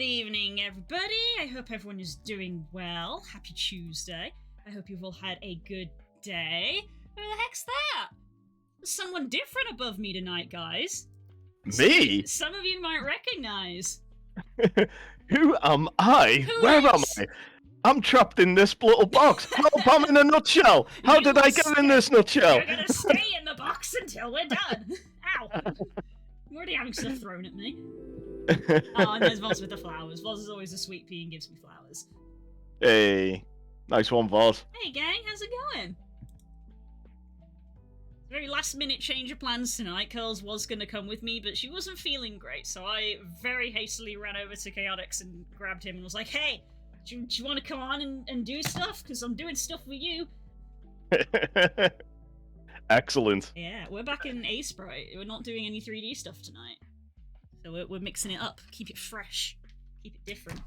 evening, everybody. I hope everyone is doing well. Happy Tuesday. I hope you've all had a good day. Who the heck's that? There's someone different above me tonight, guys. Me? Some of you might recognize. Who am I? Where am I? I'm trapped in this little box. Help, I'm in a nutshell. How did I get in this nutshell? You're gonna stay in the box until we're done. Ow. I'm already having stuff thrown at me. Oh, and there's Voz with the flowers. Voz is always a sweet pea and gives me flowers. Hey, nice one, Voz. Hey, gang, how's it going? Very last minute change of plans tonight. Curls was going to come with me, but she wasn't feeling great, so I very hastily ran over to Chaotix and grabbed him and was like, hey, do you want to come on and do stuff? Because I'm doing stuff with you. Excellent. Yeah, we're back in A-Sprite. We're not doing any 3D stuff tonight. So we're mixing it up. Keep it fresh. Keep it different.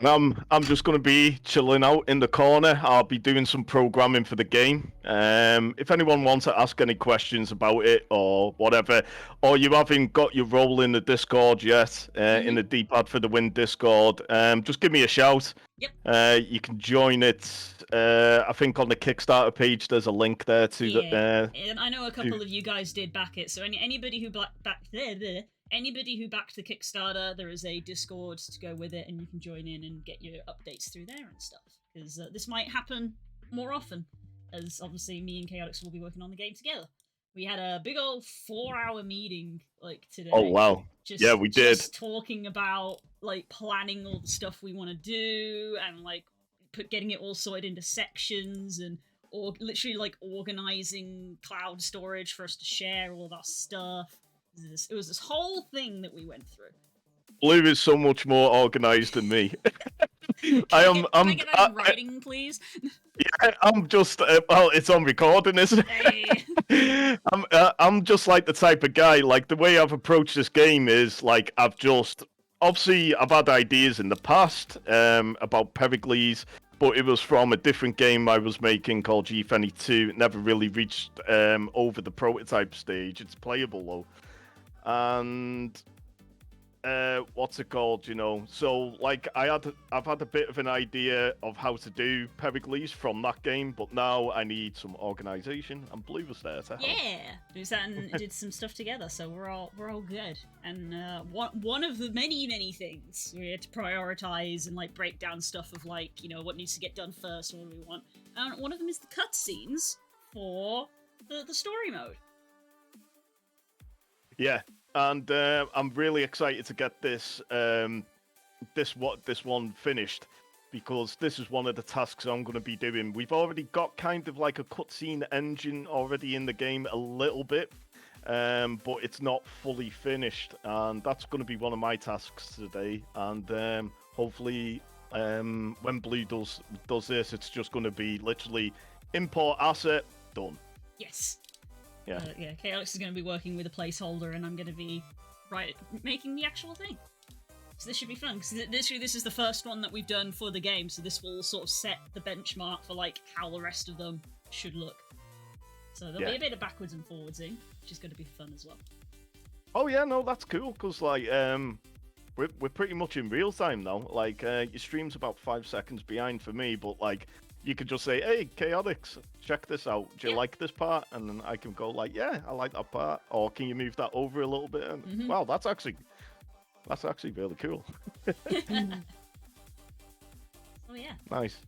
And I'm just going to be chilling out in the corner. I'll be doing some programming for the game. If anyone wants to ask any questions about it or whatever, or you haven't got your role in the Discord yet, in the D-Pad for the Win Discord, just give me a shout. Yep. You can join it. I think on the Kickstarter page, there's a link there to the. And I know a couple of you guys did back it. So anybody who Anybody who backed the Kickstarter, there is a Discord to go with it, and you can join in and get your updates through there and stuff. Because this might happen more often, as obviously me and Chaotix will be working on the game together. We had a big old 4-hour meeting today. Oh wow! Yeah, we did. Just talking about planning all the stuff we want to do and getting it all sorted into sections and literally organizing cloud storage for us to share all of our stuff. It was this whole thing that we went through. Blue is so much more organized than me. Can I get that in writing, please? Yeah, I'm just. Well, it's on recording, isn't it? Hey. I'm just like the type of guy. Like the way I've approached this game is I've just obviously I've had ideas in the past about Pericles, but it was from a different game I was making called G-Fenny 2. It never really reached over the prototype stage. It's playable though. And what's it called, so I've had a bit of an idea of how to do Pericles from that game, but now I need some organization, and Blue was there to help. Yeah, we sat and did some stuff together, so we're all good. And one of the many things we had to prioritize and break down stuff of what needs to get done first, what do we want, and one of them is the cutscenes for the story mode. Yeah, and I'm really excited to get this one finished, because this is one of the tasks I'm going to be doing. We've already got kind of like a cutscene engine already in the game a little bit, but it's not fully finished, and that's going to be one of my tasks today. And hopefully, when Blue does this, it's just going to be literally import asset done. Yes. Yeah. Chaotix is going to be working with a placeholder, and I'm going to be making the actual thing. So this should be fun, because this is the first one that we've done for the game, so this will sort of set the benchmark for how the rest of them should look. So there'll be a bit of backwards and forwardsing, which is going to be fun as well. Oh yeah, no, that's cool, because we're pretty much in real time now. Your stream's about 5 seconds behind for me, but you could just say, hey, Chaotix, check this out. Do you like this part? And then I can go yeah, I like that part. Or can you move that over a little bit? And wow, that's actually really cool. Oh yeah. Nice.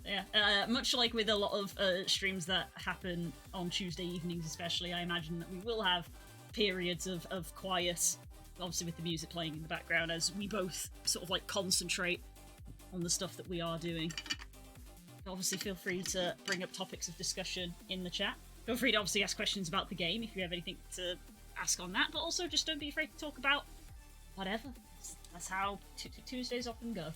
Yeah, much like with a lot of streams that happen on Tuesday evenings especially, I imagine that we will have periods of quiet, obviously with the music playing in the background, as we both sort of concentrate on the stuff that we are doing. Obviously, feel free to bring up topics of discussion in the chat. Feel free to obviously ask questions about the game if you have anything to ask on that, but also just don't be afraid to talk about whatever. That's how Tuesdays often go.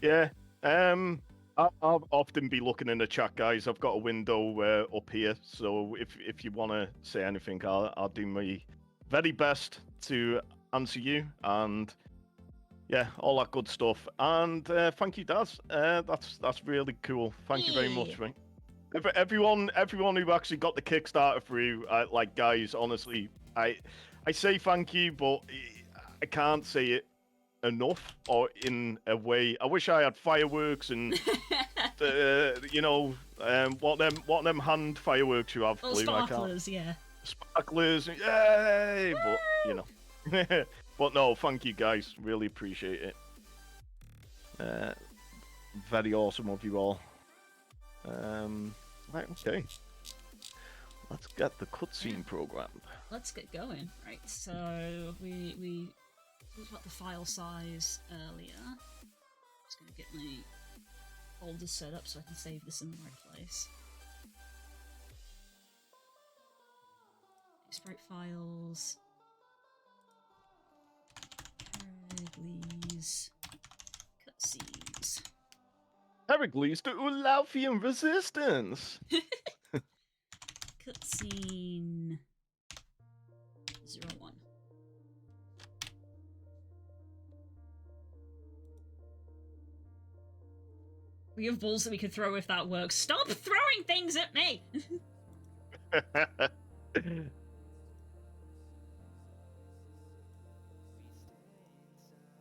Yeah. I'll often be looking in the chat, guys. I've got a window up here, so if you want to say anything, I'll do my very best to answer you, and yeah, all that good stuff. And thank you, Daz. That's really cool. Thank you very much, mate. Everyone who actually got the Kickstarter through, guys, honestly, I say thank you, but I can't say it enough, or in a way. I wish I had fireworks and what them hand fireworks you have, Oh, Blue. I can't. sparklers, yeah. Sparklers, yay! But but no, thank you guys. Really appreciate it. Very awesome of you all. Right, okay. Let's get the cutscene programmed. Let's get going. Right, so we talked about the file size earlier. Just gonna get my folders set up so I can save this in the right place. Sprite files. Heracles. Cutscenes. Heracles to Olympian resistance. Cutscene 01. We have balls that we could throw if that works. Stop throwing things at me!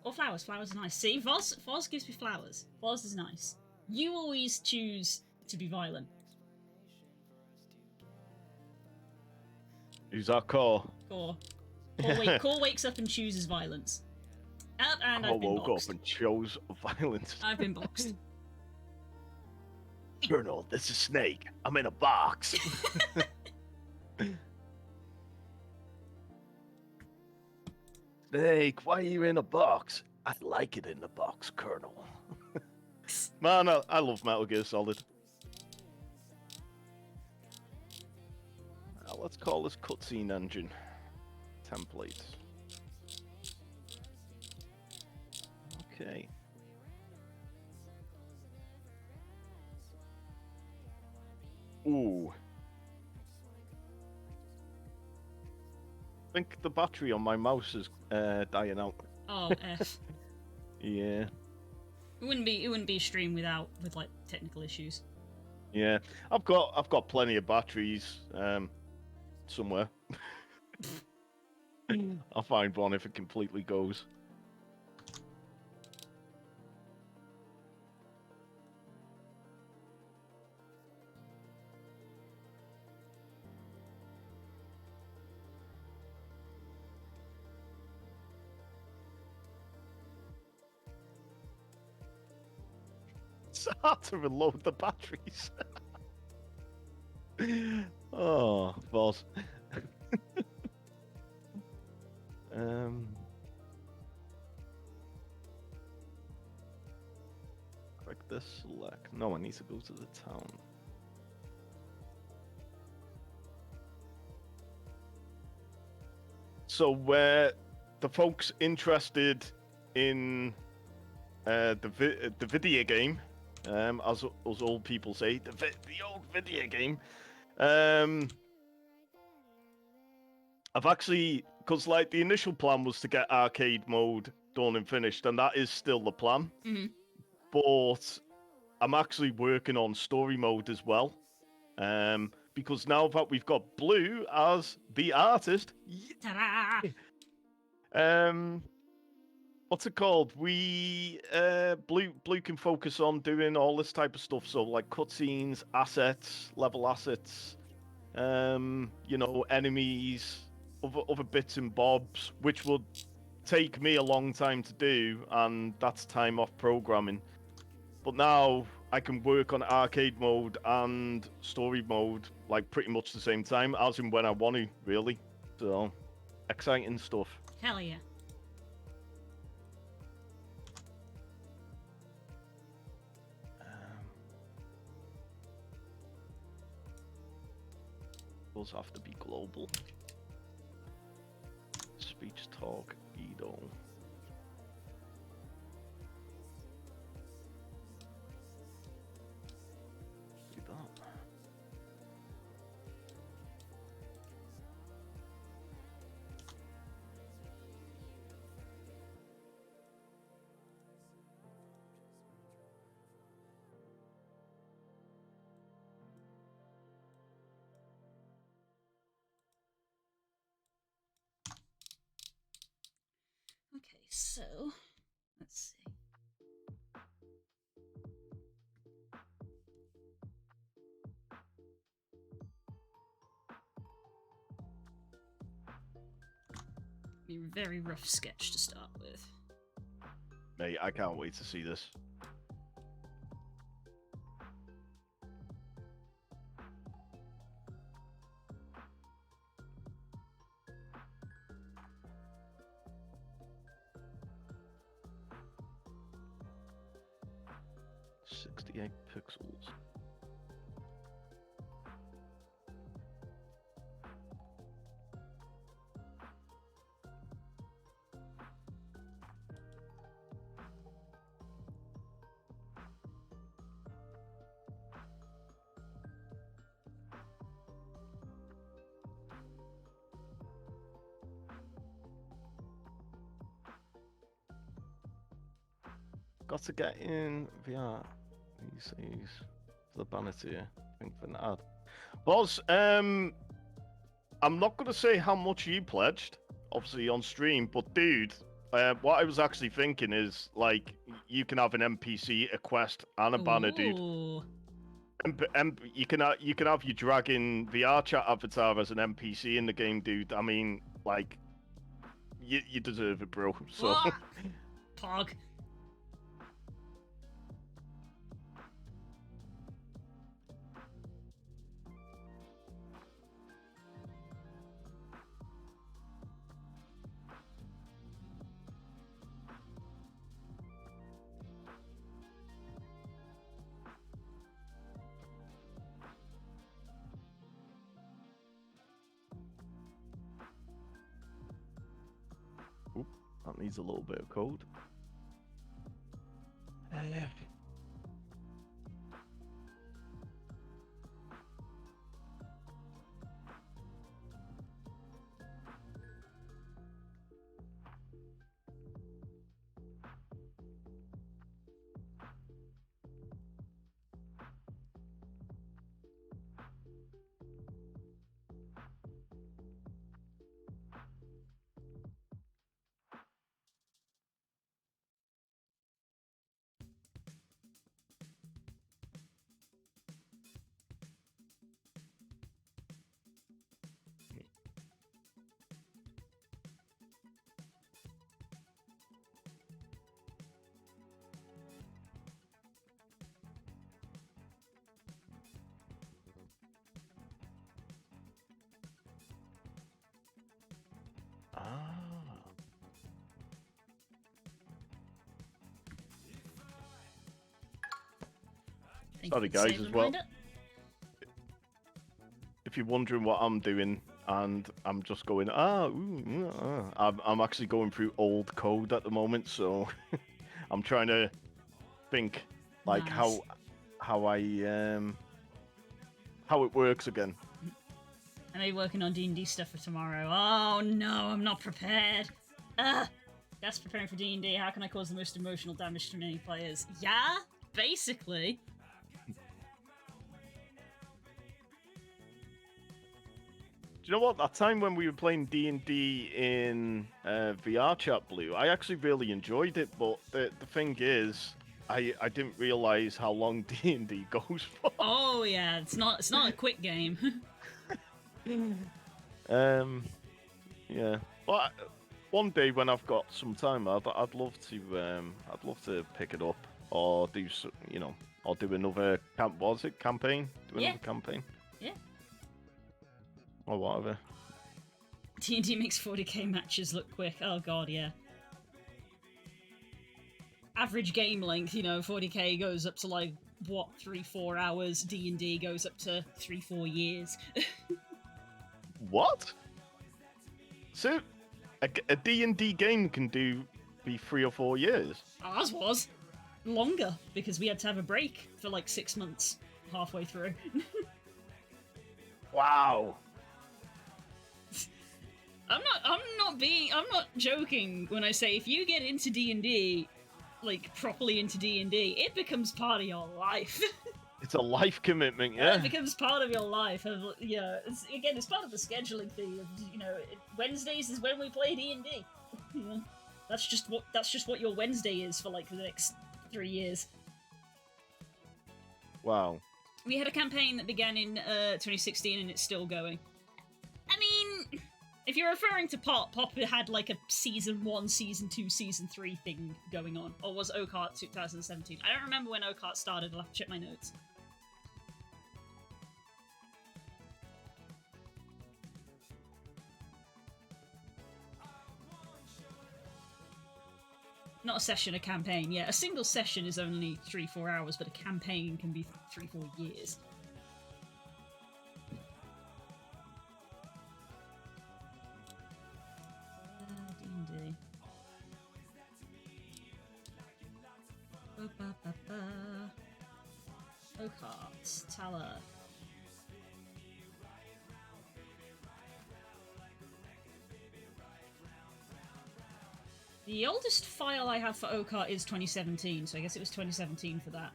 Or flowers. Flowers are nice. See, Voz gives me flowers. Voz is nice. You always choose to be violent. Who's our core? Core wakes up and chooses violence. And Core I've been woke boxed. up and chose violence. I've been boxed. Colonel, this is Snake. I'm in a box. Snake, why are you in a box? I like it in the box, Colonel. Man, I love Metal Gear Solid. Let's call this cutscene engine template. Okay. Ooh. I think the battery on my mouse is dying out. Oh, F. Yeah. It wouldn't be a stream with like technical issues. Yeah. I've got plenty of batteries somewhere. I'll find one if it completely goes. It's hard to reload the batteries. Oh, boss. Click this select. No, I need to go to the town. So, the folks interested in the video game, as old people say, the old video game. I've actually, because like the initial plan was to get arcade mode done and finished, and that is still the plan. Mm-hmm. But I'm actually working on story mode as well. Because now that we've got Blue as the artist, Ta-da! what's it called? We Blue can focus on doing all this type of stuff. So like cutscenes, assets, level assets, enemies, other bits and bobs, which would take me a long time to do, and that's time off programming. But now I can work on arcade mode and story mode like pretty much the same time, as in when I want to, really. So exciting stuff. Hell yeah. Those have to be global. Speech talk, Edo. Do that. Okay, so Be a very rough sketch to start with. Mate, I can't wait to see this. .68 pixels. Got to get in VR. He says the vanity. I think for now. Boz, I'm not gonna say how much you pledged, obviously on stream, but dude, what I was actually thinking is like you can have an NPC, a quest, and a banner, dude. Ooh. And you can have your Dragon VR chat avatar as an NPC in the game, dude. I mean, like, you deserve it, bro. So. Ah! Pog. That needs a little bit of code. Sorry guys as well. If you're wondering what I'm doing, and I'm just going, I'm actually going through old code at the moment, so I'm trying to think like Nice. how it works again. I may be working on D&D stuff for tomorrow. Oh no, I'm not prepared. That's preparing for D&D. How can I cause the most emotional damage to many players? Yeah, basically. Do you know what? That time when we were playing D&D in VR chat, Blue, I actually really enjoyed it. But the thing is, I didn't realize how long D&D goes for. Oh yeah, it's not a quick game. Yeah. But one day when I've got some time, I'd love to pick it up or do or do another campaign? Do another campaign? Yeah. Or whatever. D&D makes 40k matches look quick. Oh god, yeah. Average game length, 40k goes up to like, what, 3-4 hours. D&D goes up to 3-4 years. What? So, a D&D game can be 3 or 4 years? Ours was longer, because we had to have a break for like 6 months halfway through. Wow. I'm not joking when I say if you get into D&D, like properly into D&D, it becomes part of your life. It's a life commitment, yeah. It becomes part of your life. It's part of the scheduling thing. Wednesdays is when we play D&D. That's just what your Wednesday is for like the next 3 years. Wow. We had a campaign that began in 2016 and it's still going. I mean, if if you're referring to Pop, Pop had like a season 1, season 2, season 3 thing going on. Or was Oakheart 2017? I don't remember when Oakheart started, I'll have to check my notes. Not a session, a campaign. Yeah, a single session is only 3-4 hours, but a campaign can be 3-4 years. D&D. Oakheart, Tala. The oldest file I have for Oakheart is 2017, so I guess it was 2017 for that.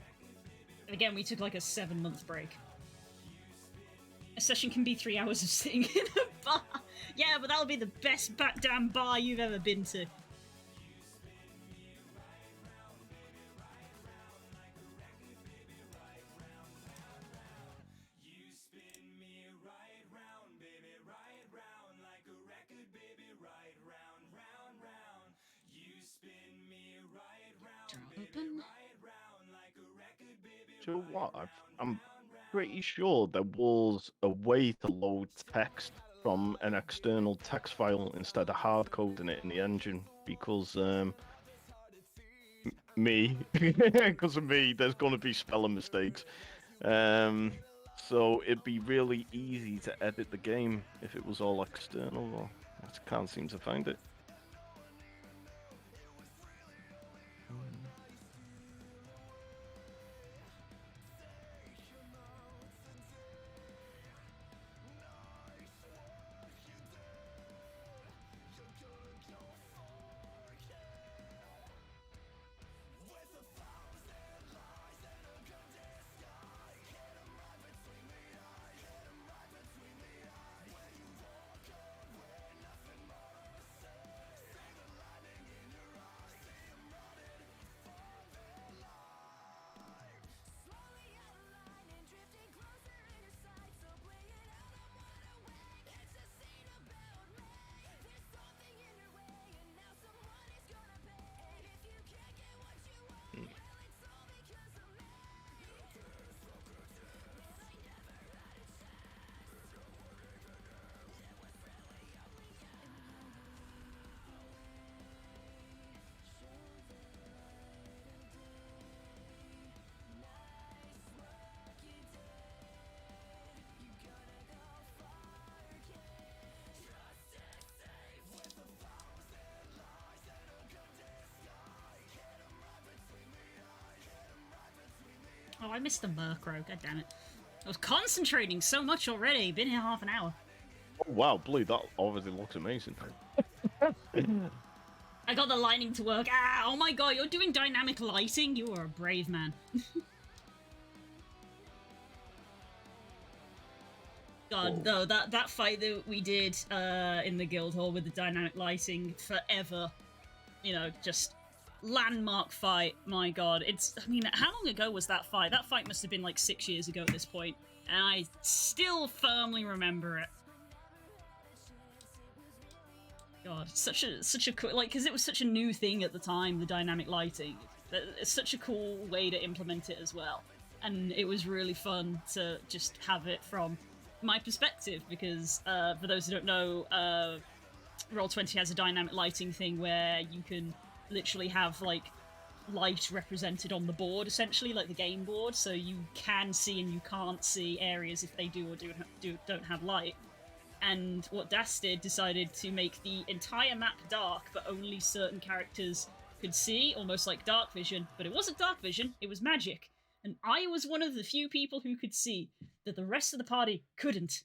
And again, we took like a 7-month break. A session can be 3 hours of sitting in a bar. Yeah, but that'll be the best damn bar you've ever been to. Open. Do you know what? I'm pretty sure there was a way to load text from an external text file instead of hard coding it in the engine, because because of me, there's going to be spelling mistakes. So it'd be really easy to edit the game if it was all external. I just can't seem to find it. Oh, I missed the Murkrow, god damn it. I was concentrating so much already, been here half an hour. Oh wow, Blue, that obviously looks amazing. I got the lighting to work. Ah, oh my god, you're doing dynamic lighting? You are a brave man. God, though, that fight that we did in the guild hall with the dynamic lighting, forever, you know, just landmark fight. My god, I mean, how long ago was that fight? That fight must have been like 6 years ago at this point, and I still firmly remember it. God, such a cool, like, because it was such a new thing at the time, the dynamic lighting. It's such a cool way to implement it as well, and it was really fun to just have it from my perspective, because for those who don't know, Roll20 has a dynamic lighting thing where you can literally have like light represented on the board, essentially, like the game board, so you can see and you can't see areas if they do or don't have light. And what Das did, decided to make the entire map dark, but only certain characters could see, almost like dark vision. But it wasn't dark vision, it was magic. And I was one of the few people who could see that the rest of the party couldn't.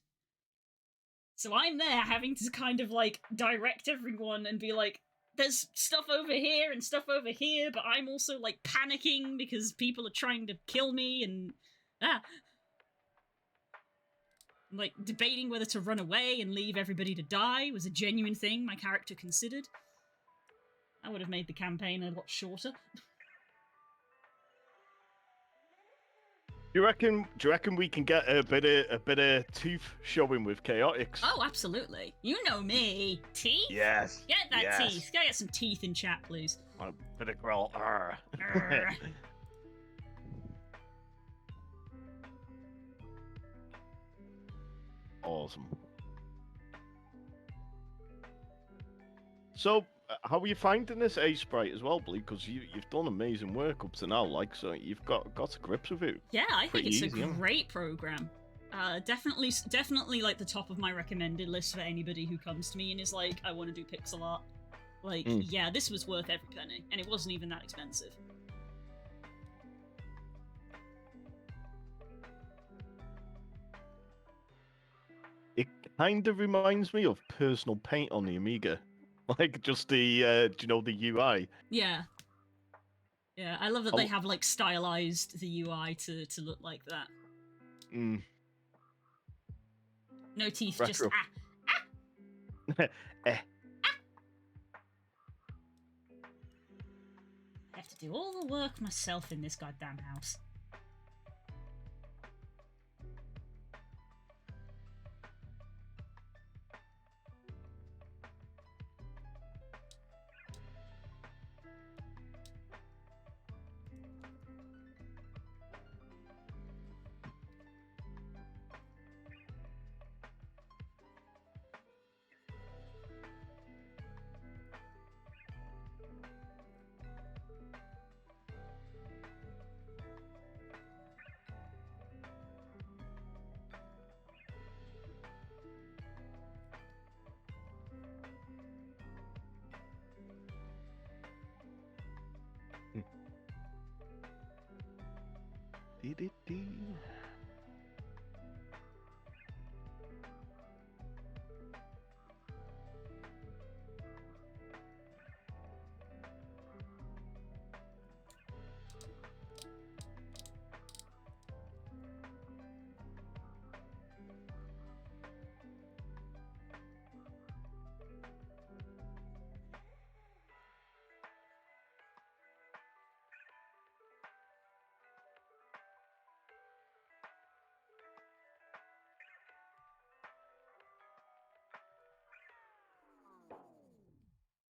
So I'm there having to kind of like direct everyone and be like, there's stuff over here and stuff over here, but I'm also like panicking because people are trying to kill me and I'm like debating whether to run away and leave everybody to die was a genuine thing my character considered. That would have made the campaign a lot shorter. Do you reckon we can get a bit of tooth showing with Chaotix? Oh, absolutely. You know me. Teeth? Yes. Get that yes. teeth. Gotta get some teeth in chat, please. Want a bit of growl. Arr. Arr. Awesome. So, how are you finding this A Sprite as well, Bleak? Because you've done amazing work up to now, like, so you've got to grips with it. Yeah, I think Pretty it's easy, a yeah. great program. Definitely like the top of my recommended list for anybody who comes to me and is like, I want to do pixel art. Like, yeah, this was worth every penny, and it wasn't even that expensive. It kind of reminds me of Personal Paint on the Amiga, like just the do you know the UI? Yeah. Yeah, I love that they have like stylized the UI to look like that. Mm. No teeth, Retro. just Eh. I have to do all the work myself in this goddamn house.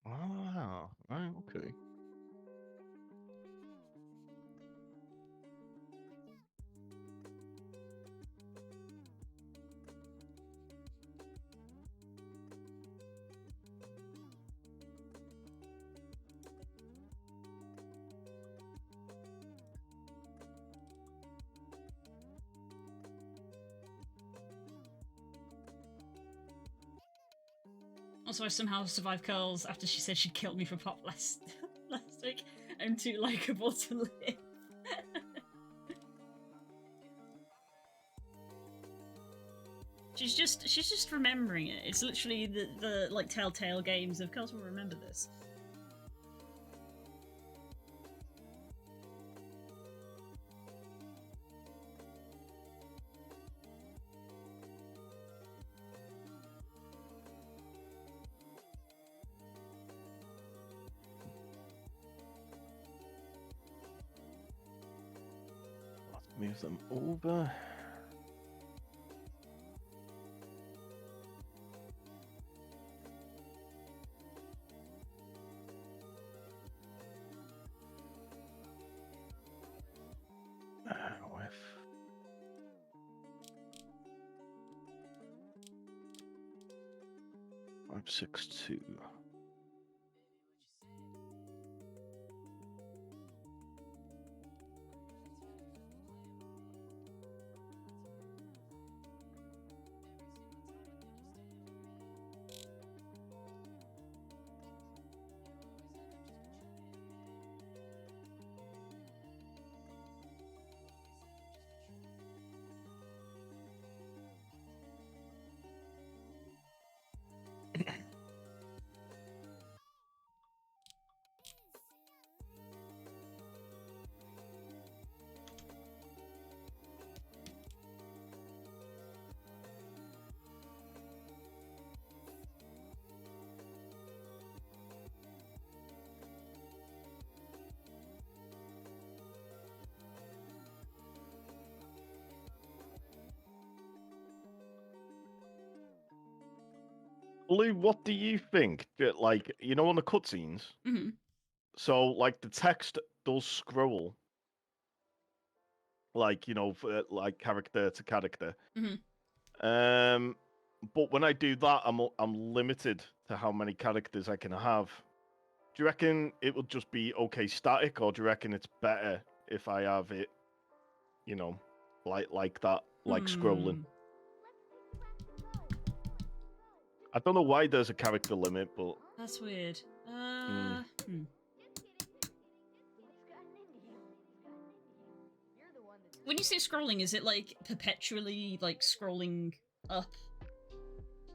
Ah, right, okay. Also, I somehow survived Curls after she said she'd killed me for pop last week. I'm too likable to live. She's just remembering it. It's literally the like Telltale games of Curls will remember this. Let's move them over. With 562. Blue, what do you think? Like, you know, on the cutscenes, Hmm. so like the text does scroll, like you know, like character to character. Hmm. Um, but when I do that, I'm limited to how many characters I can have. Do you reckon it would just be okay static, or do you reckon it's better if I have it, you know, like that, like scrolling? Hmm. I don't know why there's a character limit, but That's weird. mm, When you say scrolling, is it like perpetually like scrolling up,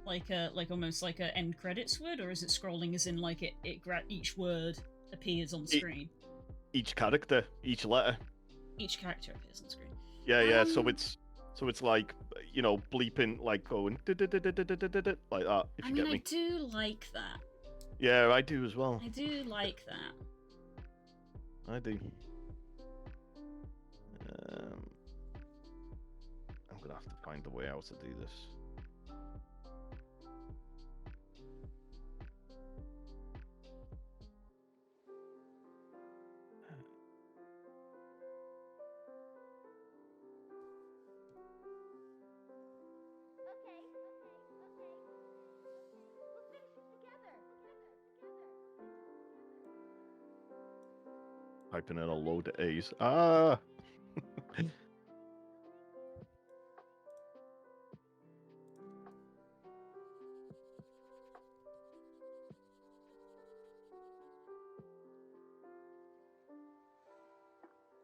like almost like a end credits would, or is it scrolling as in like each word appears on the E- screen? each character, each letter. Each character appears on screen. Yeah. Um, So it's like you know bleeping, like going like that. If I you mean, get I me. do like that. Yeah, I do as well. I do like that. I do. Um, I'm gonna have to find a way out to do this. Typing in a load of A's. Ah.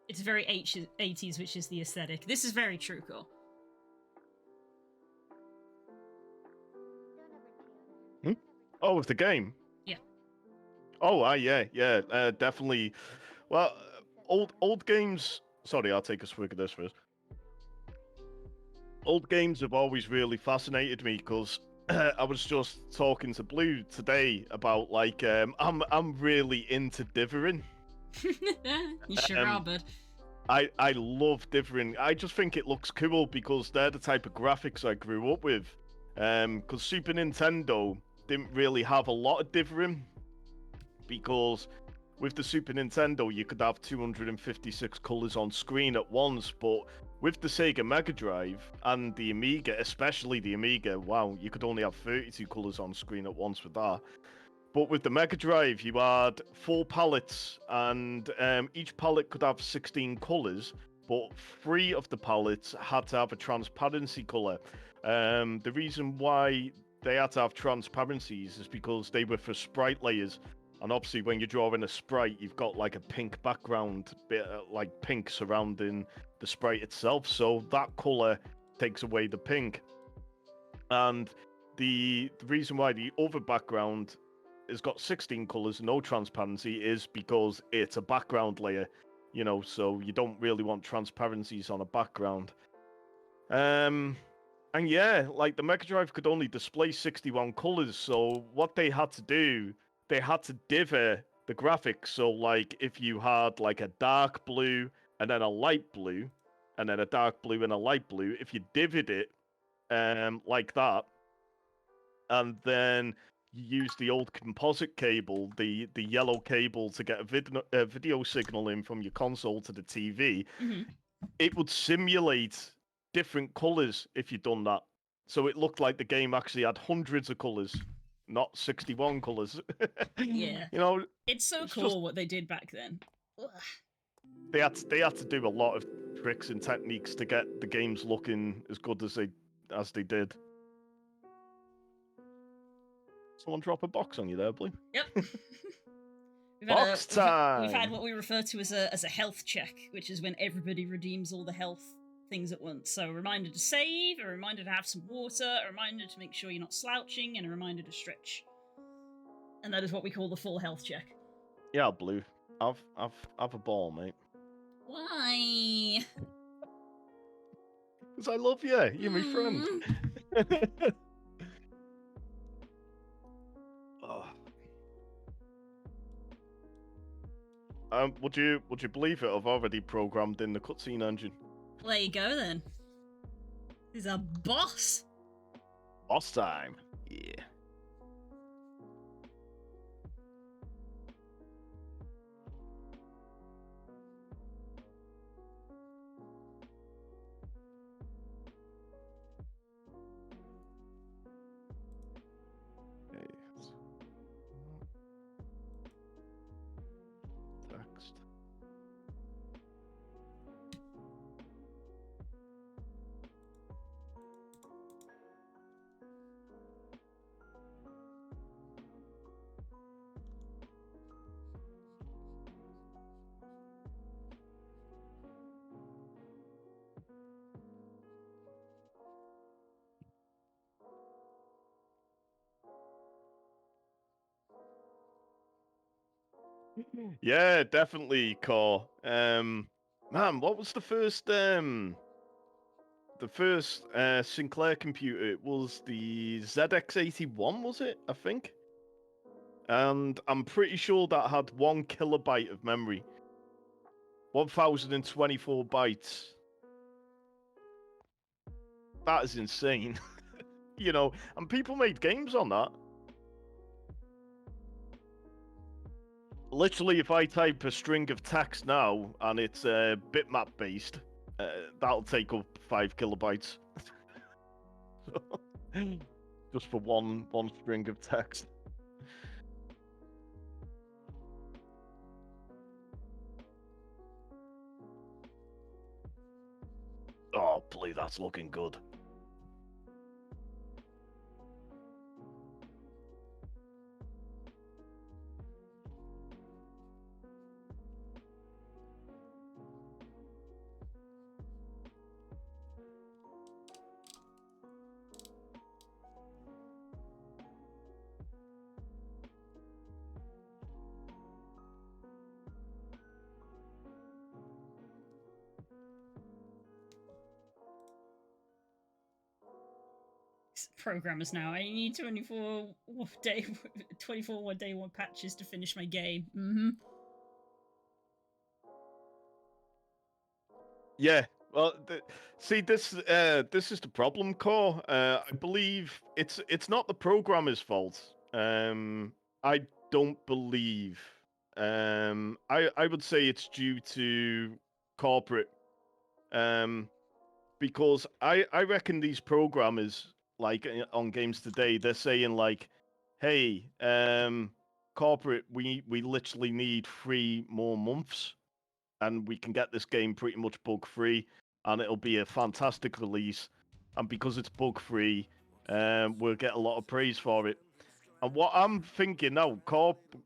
It's very 80s, which is the aesthetic. This is very true, cool. Oh, with the game. Yeah. Oh, yeah. Definitely. Well, old games. Sorry, I'll take a swig of this first. Old games have always really fascinated me because I was just talking to Blue today about like I'm really into dithering. You sure are, Um, bud. I love dithering. I just think it looks cool because they're the type of graphics I grew up with. Because Super Nintendo didn't really have a lot of dithering because with the Super Nintendo you could have 256 colors on screen at once, but with the Sega Mega Drive and the Amiga, especially the Amiga, wow, you could only have 32 colors on screen at once with that. But with the Mega Drive, you had 4 palettes, and each palette could have 16 colors, but 3 of the palettes had to have a transparency color. The reason why they had to have transparencies is because they were for sprite layers. And obviously, when you're drawing a sprite, you've got like a pink background, bit like pink surrounding the sprite itself. So that color takes away the pink. And the reason why the other background has got 16 colors, no transparency, is because it's a background layer, you know, so you don't really want transparencies on a background. And yeah, like the Mega Drive could only display 61 colors, so what they had to do, they had to divvy the graphics. So like if you had like a dark blue and then a light blue, and then a dark blue and a light blue, if you divvied it like that, and then you use the old composite cable, the yellow cable, to get a video signal in from your console to the TV, Hmm. it would simulate different colors if you'd done that. So it looked like the game actually had hundreds of colors, not 61 colors. Yeah. You know, It's so it's cool just what they did back then. Ugh. they had to do a lot of tricks and techniques to get the games looking as good as they did. Someone drop a box on you there, Blue. Yep. Box We've had time! what we refer to as a health check, which is when everybody redeems all the health things at once. So a reminder to save, a reminder to have some water, a reminder to make sure you're not slouching, and a reminder to stretch. And that is what we call the full health check. Yeah, Blue. Have a ball, mate. Why? Because I love you. You're my friend. Oh. Would you believe it? I've already programmed in the cutscene engine. Well, there you go then. He's a boss. Boss time. Yeah. Yeah, definitely, Core. Man, what was the first Sinclair computer? It was the ZX81, was it? I think. And I'm pretty sure that had 1 kilobyte of memory, 1024 bytes. That is insane. And people made games on that. Literally, if I type a string of text now and it's bitmap based, that'll take up 5 kilobytes. Just for one string of text. Oh, please, that's looking good. Programmers now. I need 24 one day one patches to finish my game. Mm-hmm. Yeah. Well, see, this is the problem, Core. I believe it's not the programmer's fault. I don't believe. I would say it's due to corporate. Because I reckon these programmers, like on games today, they're saying like, hey, corporate, we literally need 3 more months and we can get this game pretty much bug free, and it'll be a fantastic release. And because it's bug free, we'll get a lot of praise for it. And what I'm thinking now,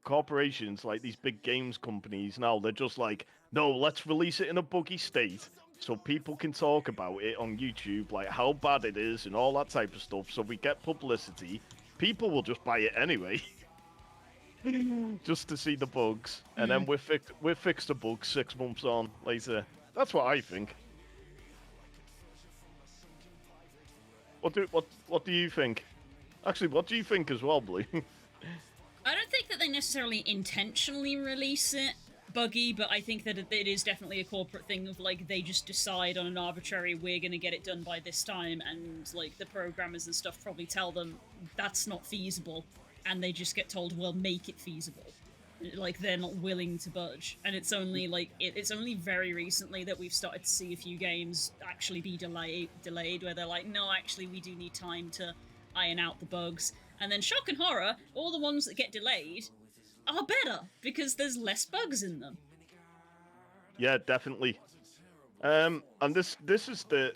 corporations like these big games companies now, they're just like, no, let's release it in a buggy state so people can talk about it on YouTube, like how bad it is and all that type of stuff. So we get publicity. People will just buy it anyway. Just to see the bugs, and then we fix the bugs 6 months on later. That's what I think. What do you think? Actually, what do you think as well, Blue? I don't think that they necessarily intentionally release it buggy, but I think that it is definitely a corporate thing of like they just decide on an arbitrary we're gonna get it done by this time, and like the programmers and stuff probably tell them that's not feasible, and they just get told, well, make it feasible. Like they're not willing to budge, and it's only like it's only very recently that we've started to see a few games actually be delayed where they're like, no, actually we do need time to iron out the bugs. And then shock and horror, all the ones that get delayed are better because there's less bugs in them. Yeah, definitely. And this is the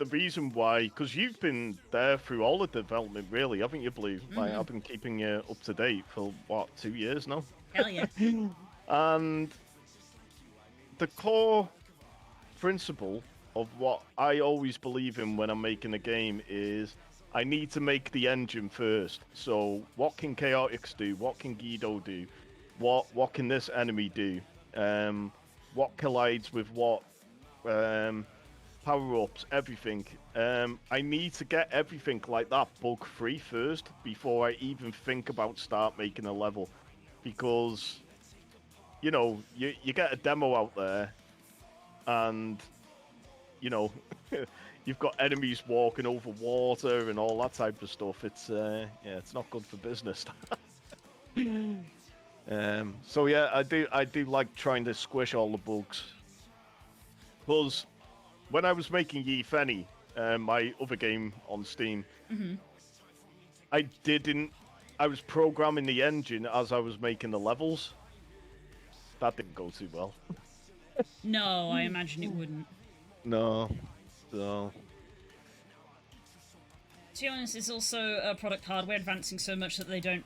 reason why, because you've been there through all the development, really, haven't you, Blue? Like I've been keeping you up to date for what, 2 years now. Hell yeah. And the core principle of what I always believe in when I'm making a game is I need to make the engine first. So what can Chaotix do? What can Guido do? What can this enemy do? What collides with what? Power-ups, everything. I need to get everything like that bug-free first before I even think about start making a level. Because, you get a demo out there and, you've got enemies walking over water and all that type of stuff. It's it's not good for business. So yeah, I do like trying to squish all the bugs. Because when I was making Ye Fenny, my other game on Steam, I was programming the engine as I was making the levels. That didn't go too well. No, I imagine it wouldn't. No. So. To be honest, it's also product hardware advancing so much that they don't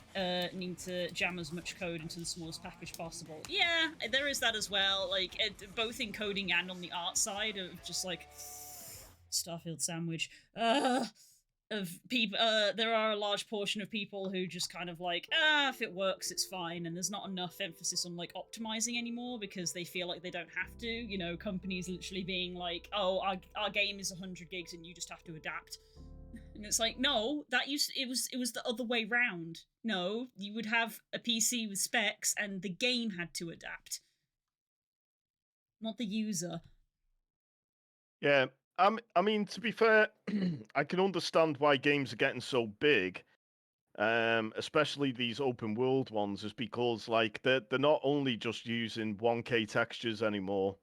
need to jam as much code into the smallest package possible. Yeah, there is that as well. Like both in coding and on the art side of just like Starfield sandwich. of people. There are a large portion of people who just kind of like, if it works, it's fine, and there's not enough emphasis on like optimizing anymore because they feel like they don't have to. You know, companies literally being like, "Oh, our game is 100 gigs, and you just have to adapt." And it's like, no, it was the other way round. No, you would have a PC with specs, and the game had to adapt, not the user. Yeah, I mean, to be fair, I can understand why games are getting so big, especially these open world ones, is because like they're not only just using 1K textures anymore,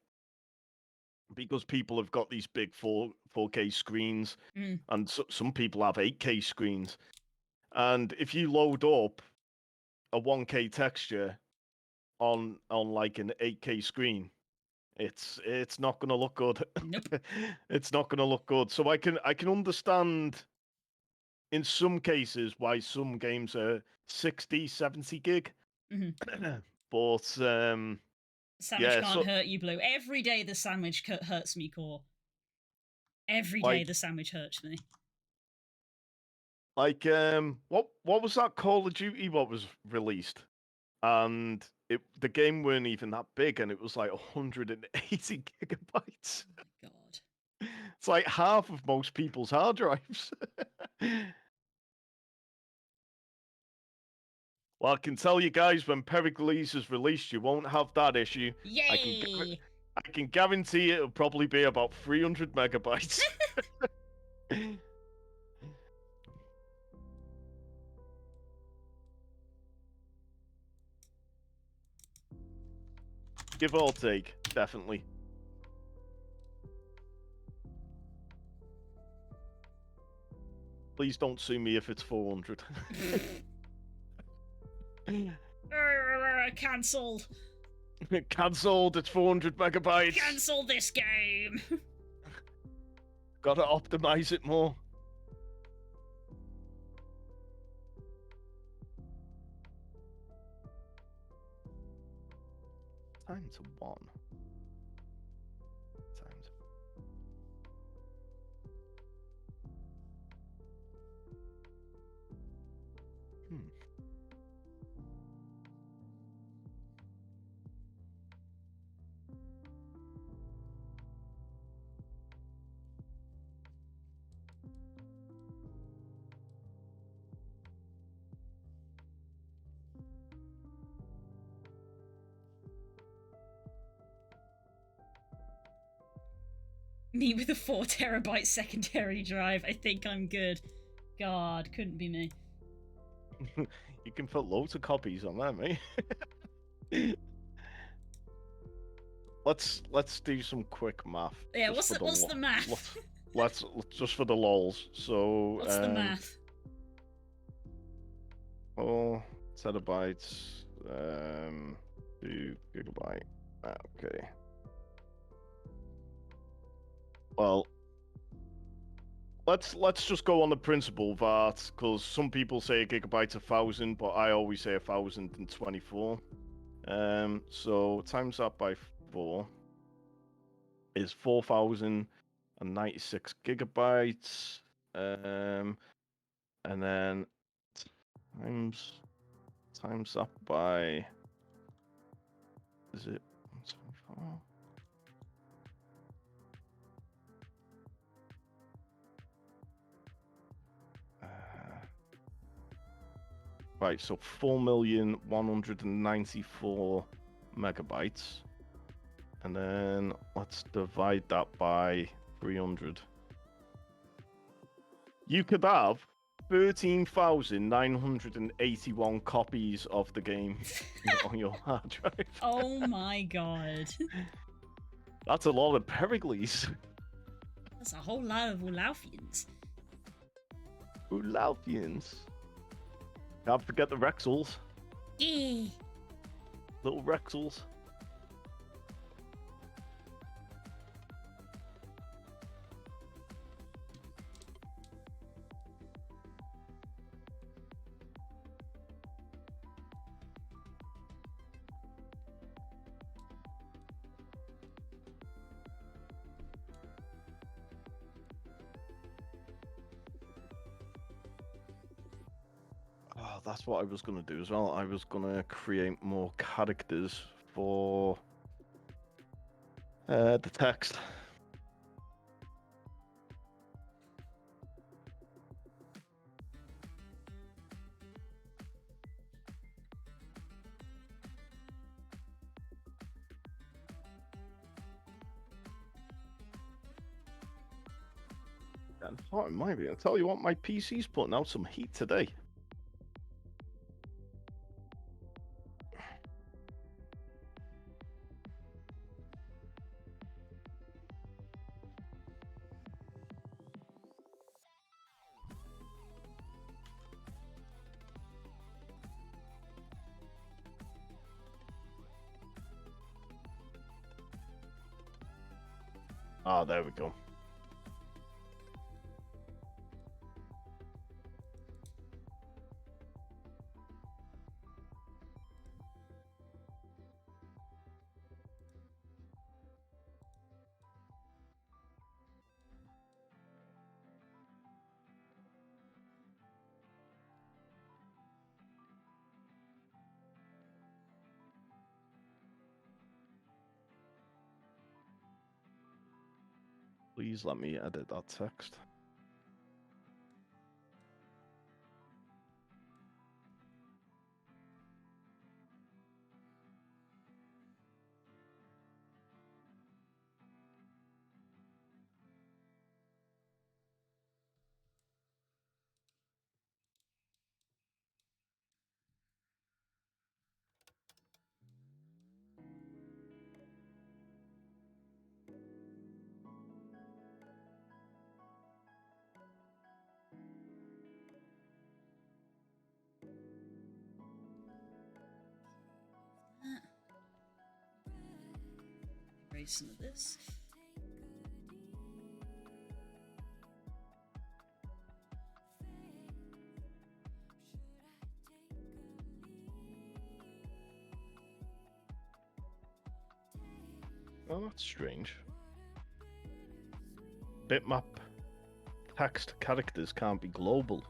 because people have got these big 4K screens, and some people have 8K screens, and if you load up a 1K texture on like an 8K screen, it's not going to look good. Nope. It's not going to look good. So I can understand in some cases why some games are 60, 70 gig. But Sandwich yeah, can't so hurt you, Blue. Every day the sandwich hurts me, Core. Every day like the sandwich hurts me. what was that Call of Duty what was released? And the game weren't even that big, and it was like 180 gigabytes. Oh my god. It's like half of most people's hard drives. Well, I can tell you guys, when Pericles is released, you won't have that issue. Yay! I can guarantee it'll probably be about 300 megabytes. Give or take, definitely. Please don't sue me if it's 400. Cancelled. Cancelled, it's 400 megabytes. Cancel this game. Gotta optimize it more. Times 1. Times. Me with a 4 terabyte secondary drive. I think I'm good. God, couldn't be me. You can put loads of copies on that, mate. Let's do some quick math. Yeah, what's the math? Let's just for the lols. So What's the math? 4 terabytes, 2 gigabyte. Okay. Well, let's just go on the principle that, because some people say a gigabyte's 1,000, but I always say 1,024. So times that by 4 is 4,096 gigabytes. And then times that by, is it 124? Right, so 4,194 megabytes. And then let's divide that by 300. You could have 13,981 copies of the game on your hard drive. Oh my god. That's a lot of Pericles. That's a whole lot of Olaufians. Olaufians. Can't forget the Rexels. Yeah. Little Rexels. that's what I was gonna do as well. I was gonna create more characters for the text. And oh, it might be. I tell you what, my PC's putting out some heat today. Ah, there we go. Please let me edit that text. Erase some of this. Oh, that's strange. Bitmap text characters can't be global.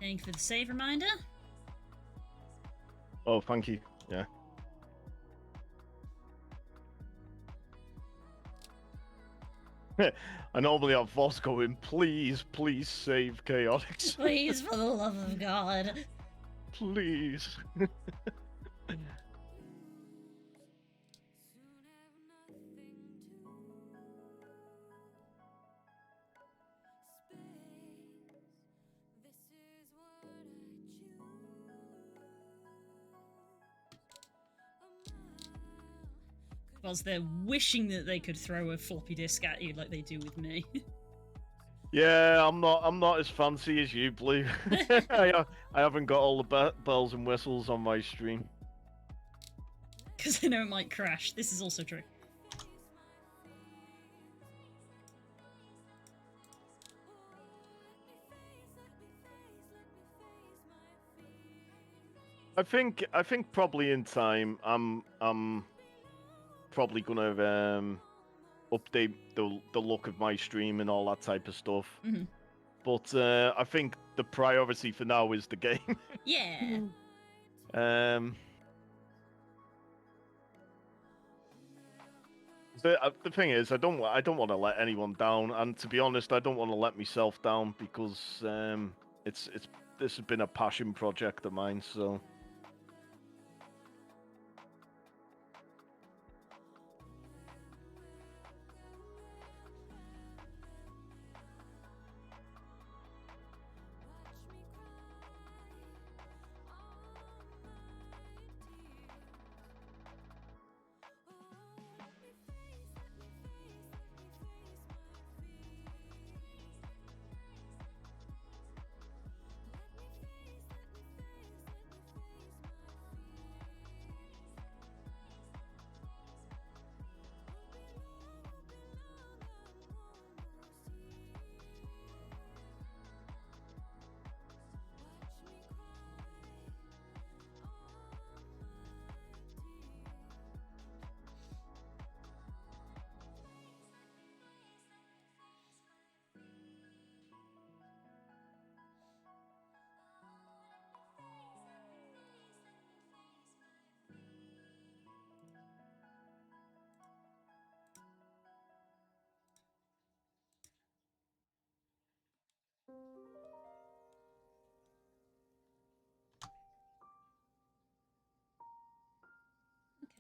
Thank you for the save reminder. Oh, thank you. Yeah. I normally have Voss going, please, please save Chaotix. Please, for the love of God. Please. Because they're wishing that they could throw a floppy disk at you like they do with me. Yeah, I'm not as fancy as you, Blue. I haven't got all the bells and whistles on my stream. Because I know it might crash. This is also true. I think probably in time I'm probably gonna update the look of my stream and all that type of stuff. Mm-hmm. But I think the priority for now is the game. Yeah. The thing is, I don't want to let anyone down, and to be honest, I don't want to let myself down because this has been a passion project of mine. So.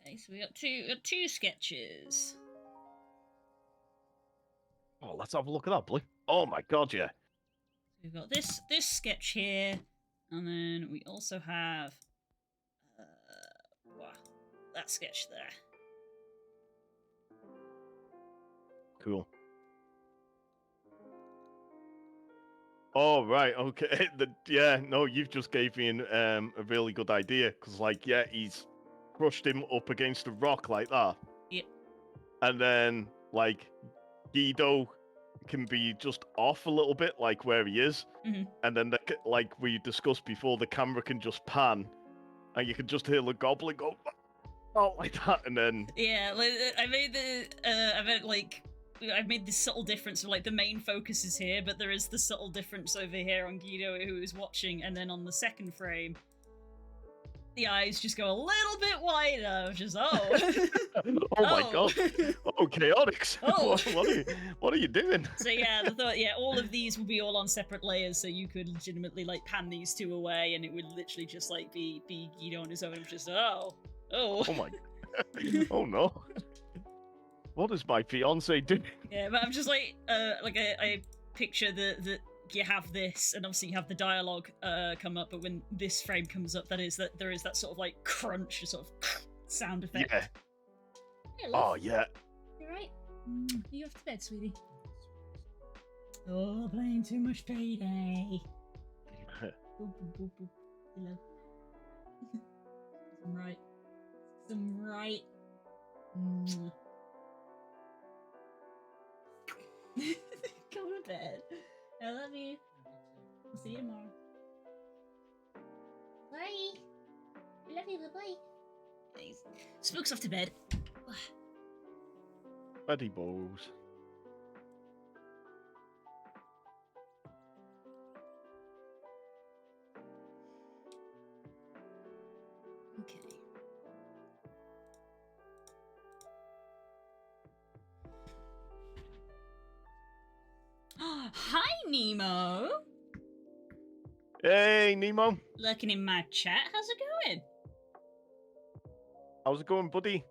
Okay, so we got two sketches. Oh, let's have a look at that, Blue. Oh my god, yeah. We've got this sketch here, and then we also have wow, that sketch there. Cool. Oh right, okay. Yeah, no, you've just gave me a really good idea because, like, yeah, he's crushed him up against a rock like that. Yep. And then, like, Guido can be just off a little bit, like where he is, and then, like we discussed before, the camera can just pan, and you can just hear the goblin go, oh, like that, and then yeah, like, I've made this subtle difference of, like, the main focus is here, but there is the subtle difference over here on Guido who is watching, and then on the second frame, the eyes just go a little bit wider, just oh my god, oh chaotix, Oh. what are you doing? So yeah, I thought, yeah, all of these would be all on separate layers, so you could legitimately, like, pan these two away, and it would literally just, like, be Guido on his own, just oh my, oh no. What is my fiance doing? Yeah, but I'm just like I picture that you have this, and obviously you have the dialogue come up, but when this frame comes up, there is that sort of, like, crunch, sort of sound effect. Yeah. Hey, Oh yeah. You right? You off to bed, sweetie? Oh, playing too much Payday. Boop, boop, boop, boop. Hello. Some right. Some right. Go to bed. I love you. I'll see you tomorrow. Bye. I love you. Bye. Spook's off to bed. Buddy balls. Okay. Hi, Nemo. Hey, Nemo. Lurking in my chat. How's it going? How's it going, buddy?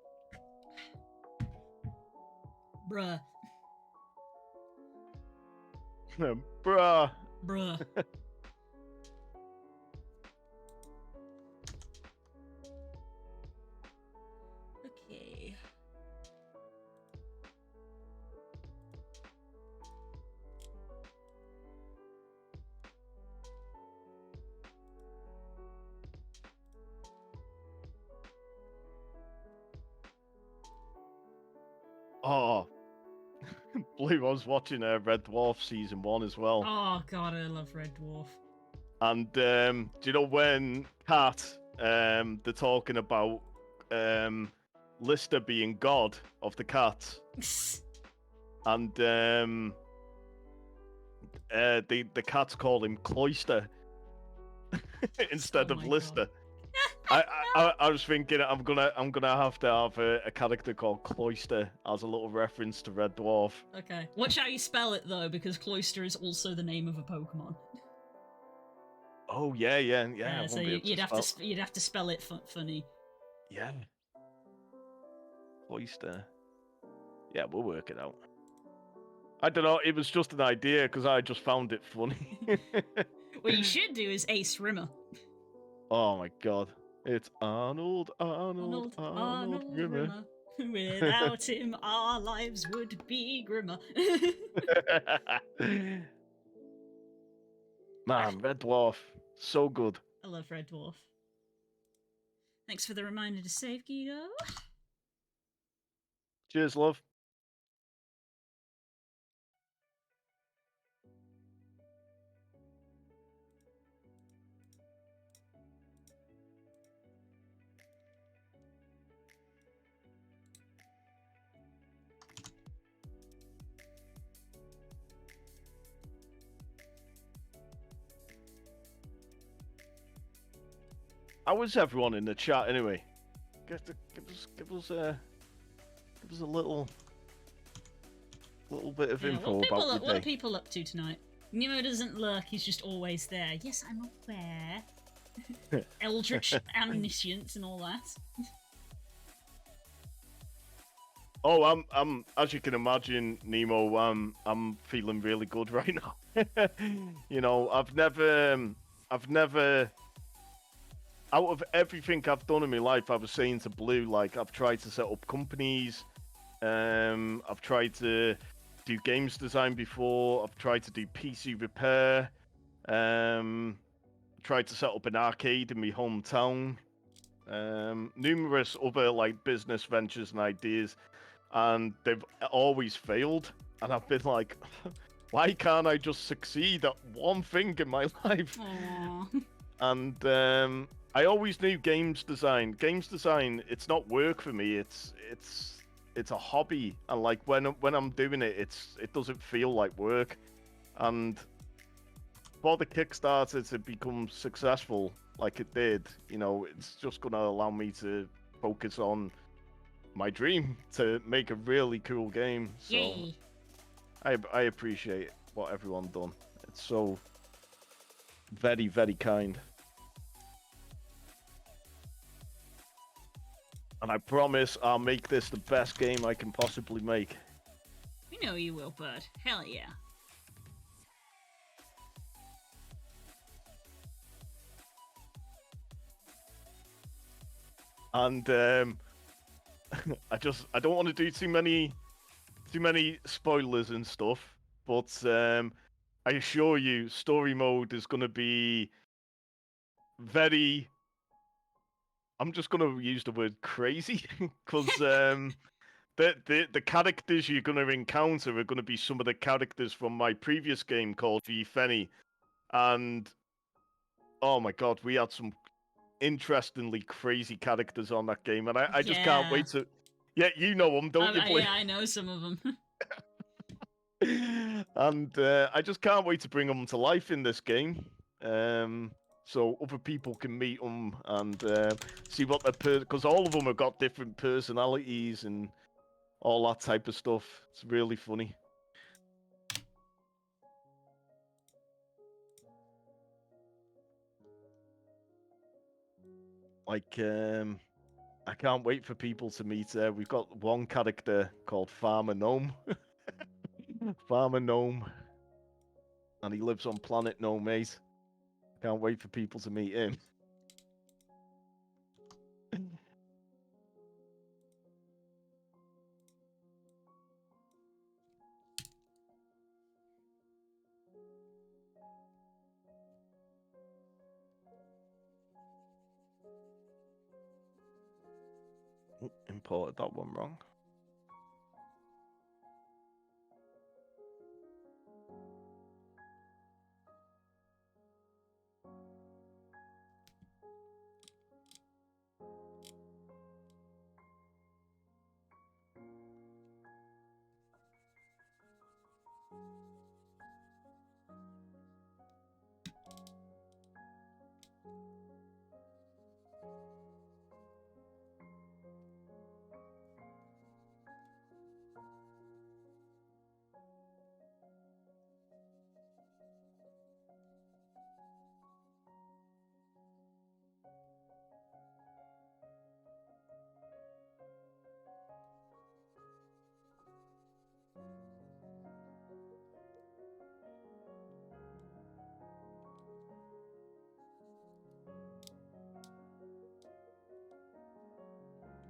Bruh. Bruh. Bruh. Okay. Oh. Blue, I was watching Red Dwarf season 1 as well. Oh god, I love Red Dwarf. And do you know when Kat, they're talking about Lister being god of the cats, and the cats call him Cloister instead of Lister. I was thinking I'm gonna have to have a character called Cloister as a little reference to Red Dwarf. Okay. Watch how you spell it though, because Cloister is also the name of a Pokemon. Oh yeah. So you'd have to spell it funny. Yeah. Cloister. Yeah, we'll work it out. I don't know. It was just an idea because I just found it funny. What you should do is Ace Rimmer. Oh my god. It's Arnold Rimmer. Without him, our lives would be grimmer. Man, Red Dwarf. So good. I love Red Dwarf. Thanks for the reminder to save, Guido. Cheers, love. How was everyone in the chat anyway? Give us a little bit of info about the day. What are people up to tonight? Nemo doesn't lurk, he's just always there. Yes, I'm aware. Eldritch omniscience and all that. Oh, as you can imagine, Nemo, I'm feeling really good right now. You know, I've never, out of everything I've done in my life, I was saying to Blue, like, I've tried to set up companies, I've tried to do games design before, I've tried to do PC repair, tried to set up an arcade in my hometown, numerous other, like, business ventures and ideas, and they've always failed. And I've been like, why can't I just succeed at one thing in my life? Aww. And I always knew games design. Games design, it's not work for me. It's a hobby, and like when I'm doing it, it doesn't feel like work. And for the Kickstarter to become successful, like it did, you know, it's just gonna allow me to focus on my dream to make a really cool game. So Yay. I appreciate what everyone done. It's so very, very kind. And I promise I'll make this the best game I can possibly make. We know you will, bud. Hell yeah. And I don't want to do too many spoilers and stuff, but I assure you, story mode is going to be very. I'm just going to use the word crazy because the characters you're going to encounter are going to be some of the characters from my previous game called G Fenny, and oh my god, we had some interestingly crazy characters on that game, and I just can't wait to. Yeah, you know them, don't you, Blake? Yeah, I know some of them. And I just can't wait to bring them to life in this game, so other people can meet them and see what they're because all of them have got different personalities and all that type of stuff. It's really funny. Like, I can't wait for people to meet. We've got one character called Farmer Gnome. Farmer Gnome. And he lives on Planet Gnome 8. Can't wait for people to meet him. Imported that one wrong.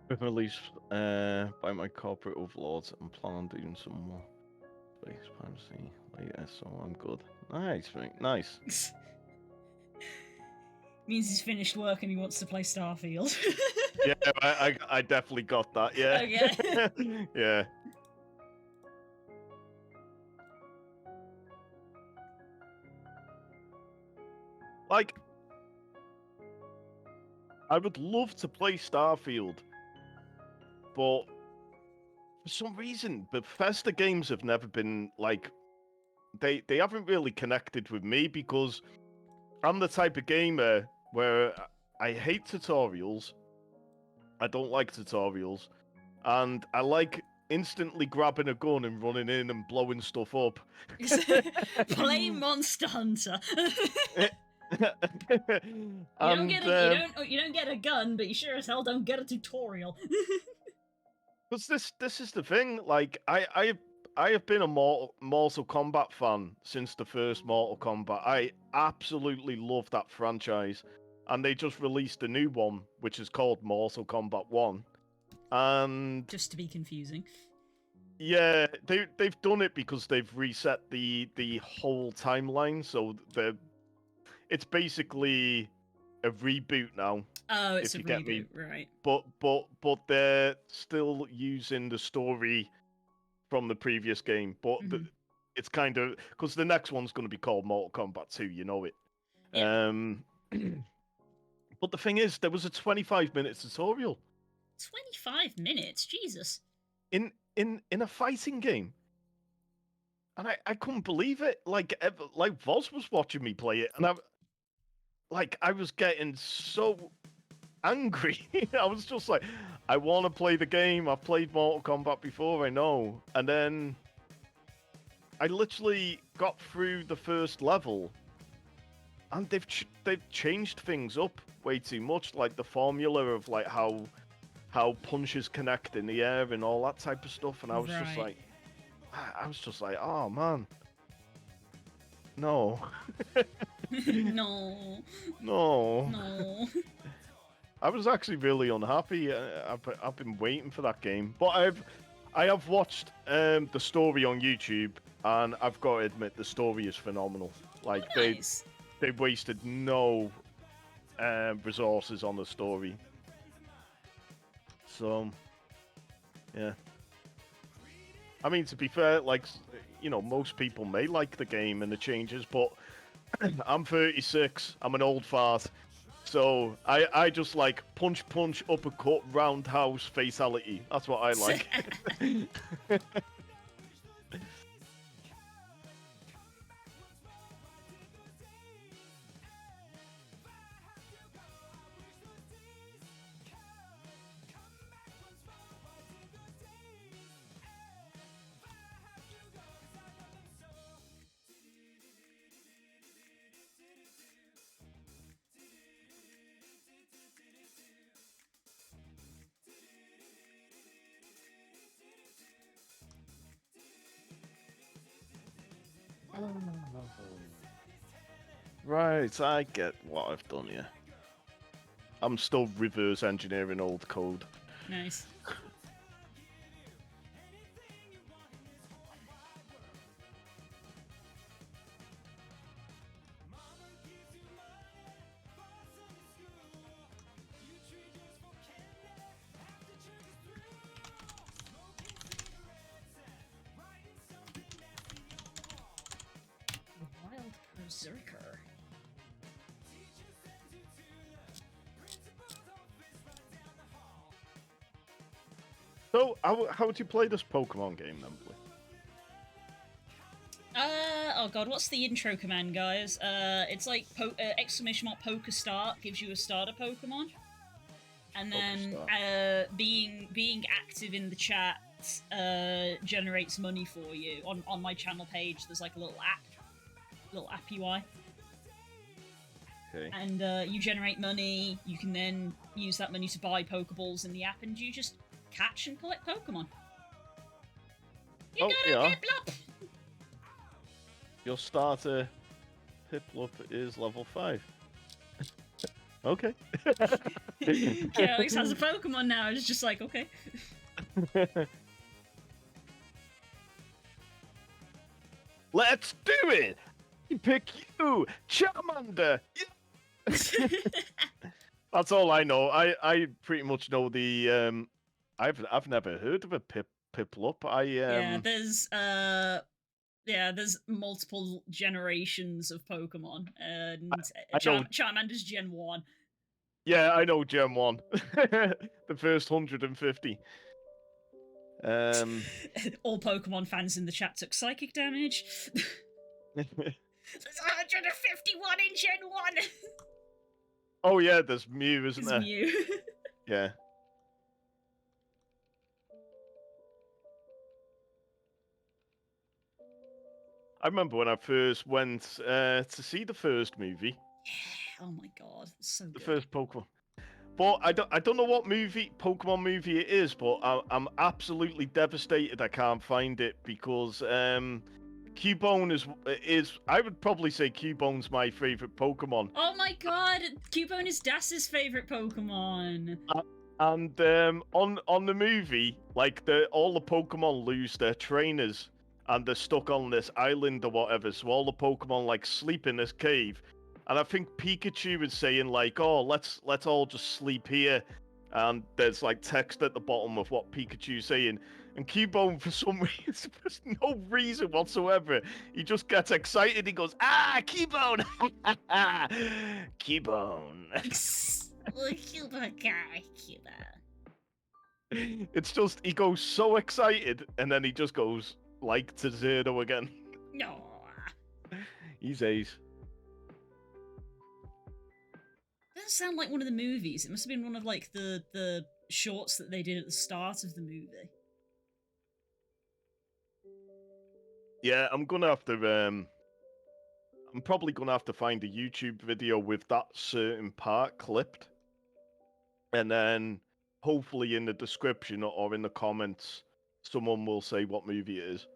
Been released by my corporate overlords and plan on doing some more space piracy later, so I'm good. Nice, mate. Nice. Means he's finished work and he wants to play Starfield. Yeah, I definitely got that. Yeah. Okay. Yeah. Like, I would love to play Starfield, but for some reason, Bethesda games have never been like they haven't really connected with me because I'm the type of gamer where I hate tutorials. I don't like tutorials, and I like instantly grabbing a gun and running in and blowing stuff up. Play Monster Hunter. You don't get a gun, but you sure as hell don't get a tutorial. Because this is the thing. Like I have been a Mortal Kombat fan since the first Mortal Kombat. I absolutely love that franchise, and they just released a new one, which is called Mortal Kombat One. And Just to be confusing. yeah, they've done it because they've reset the whole timeline. So it's basically a reboot now, Oh, it's if a you get me. reboot, right? But they're still using the story from the previous game. But Hmm. it's kind of because the next one's going to be called Mortal Kombat 2. You know it. Yeah. Um, but the thing is, there was a 25-minute tutorial 25 minutes? Jesus. in a fighting game. And I couldn't believe it. Like Voz was watching me play it, and I was getting so angry. I was just like, I want to play the game. I've played Mortal Kombat before, I know. And then I literally got through the first level, and they've changed things up way too much. Like the formula of like how punches connect in the air and all that type of stuff. And Right. I was just like, oh man, no, No. no. No. I was actually really unhappy. I've been waiting for that game, but I have watched the story on YouTube, and I've got to admit the story is phenomenal. Oh, Like nice. they wasted no resources on the story. So yeah, I mean to be fair, like most people may like the game and the changes, but I'm 36. I'm an old fart. So I just like punch, punch, uppercut, roundhouse, fatality. That's what I like. Right, I get what I've done here. I'm still reverse engineering old code. Nice. Wild Berserker. So how would you play this Pokemon game then, Blue? Oh god, what's the intro command, guys? It's like exclamation mark poker start gives you a starter Pokemon, and then being active in the chat generates money for you. On my channel page, there's like a little app UI, Okay. and you generate money. You can then use that money to buy Pokeballs in the app, and you just catch and collect Pokemon. You Oh, got a yeah. Piplup! Your starter Piplup is level 5. Okay. Yeah, Alex has a Pokemon now. It's just like, okay. Let's do it! Pick you, Charmander! That's all I know. I pretty much know the I've never heard of a Piplup. There's multiple generations of Pokemon, and I know. Charmander's Gen 1. Yeah, I know Gen 1. The first 150. All Pokemon fans in the chat took psychic damage. There's 151 in Gen 1! Oh yeah, there's Mew, isn't It's there? Mew. Yeah. I remember when I first went to see the first movie. Yeah, oh my god, it's so The good. first Pokemon. But I don't know what Pokemon movie it is, but I'm absolutely devastated I can't find it because Cubone is I would probably say Cubone's my favorite Pokemon. Oh my god, Cubone is Das's favorite Pokemon. And on the movie, like all the Pokemon lose their trainers and they're stuck on this island or whatever. So all the Pokemon like sleep in this cave. And I think Pikachu is saying like, "Oh, let's all just sleep here." And there's like text at the bottom of what Pikachu's saying. And Cubone, for some reason, for no reason whatsoever, he just gets excited. He goes, "Ah, Cubone, Cubone." Oh, Cuba guy, Cuba. It's just he goes so excited, and then he just goes like to zero again. No. He's ace. Doesn't sound like one of the movies. It must have been one of like the shorts that they did at the start of the movie. Yeah, I'm gonna have to. I'm probably gonna have to find a YouTube video with that certain part clipped, and then hopefully in the description or in the comments, someone will say what movie it is.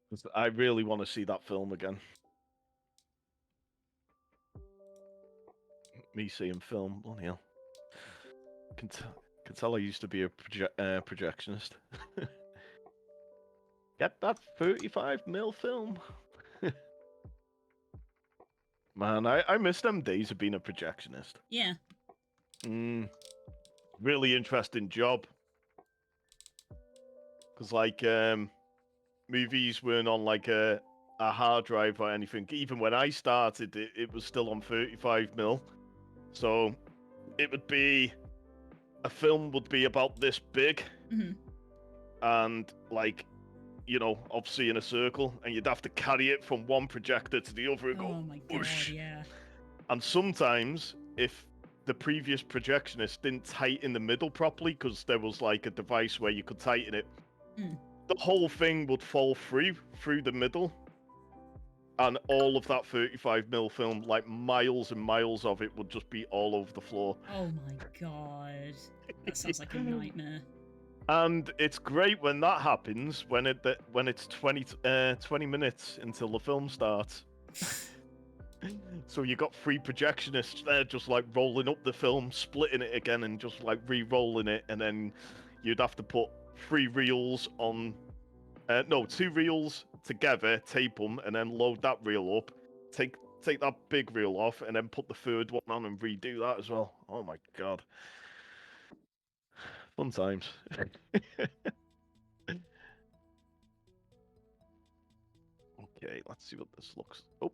'Cause I really want to see that film again. Me seeing film, bloody hell. Can tell I used to be a projectionist. Get that 35mm film. Man, I miss them days of being a projectionist. Yeah. Really interesting job. Because, like, movies weren't on, like, a hard drive or anything. Even when I started, it was still on 35mm. So, it would be... A film would be about this big. Mm-hmm. And, like, you know, obviously in a circle. And you'd have to carry it from one projector to the other and go, Oh my god, whoosh. yeah. And sometimes, if the previous projectionist didn't tighten the middle properly, because there was like a device where you could tighten it, the whole thing would fall through the middle, and all of that 35mm film, like miles and miles of it, would just be all over the floor. Oh my god, that sounds like a nightmare. And it's great when that happens, when it's 20 minutes until the film starts. So you got 3 projectionists there just like rolling up the film, splitting it again, and just like re-rolling it, and then you'd have to put 3 reels on, 2 reels together, tape them, and then load that reel up, take that big reel off, and then put the 3rd one on and redo that as well. Oh my god. Fun times. Okay, let's see what this looks. Oh.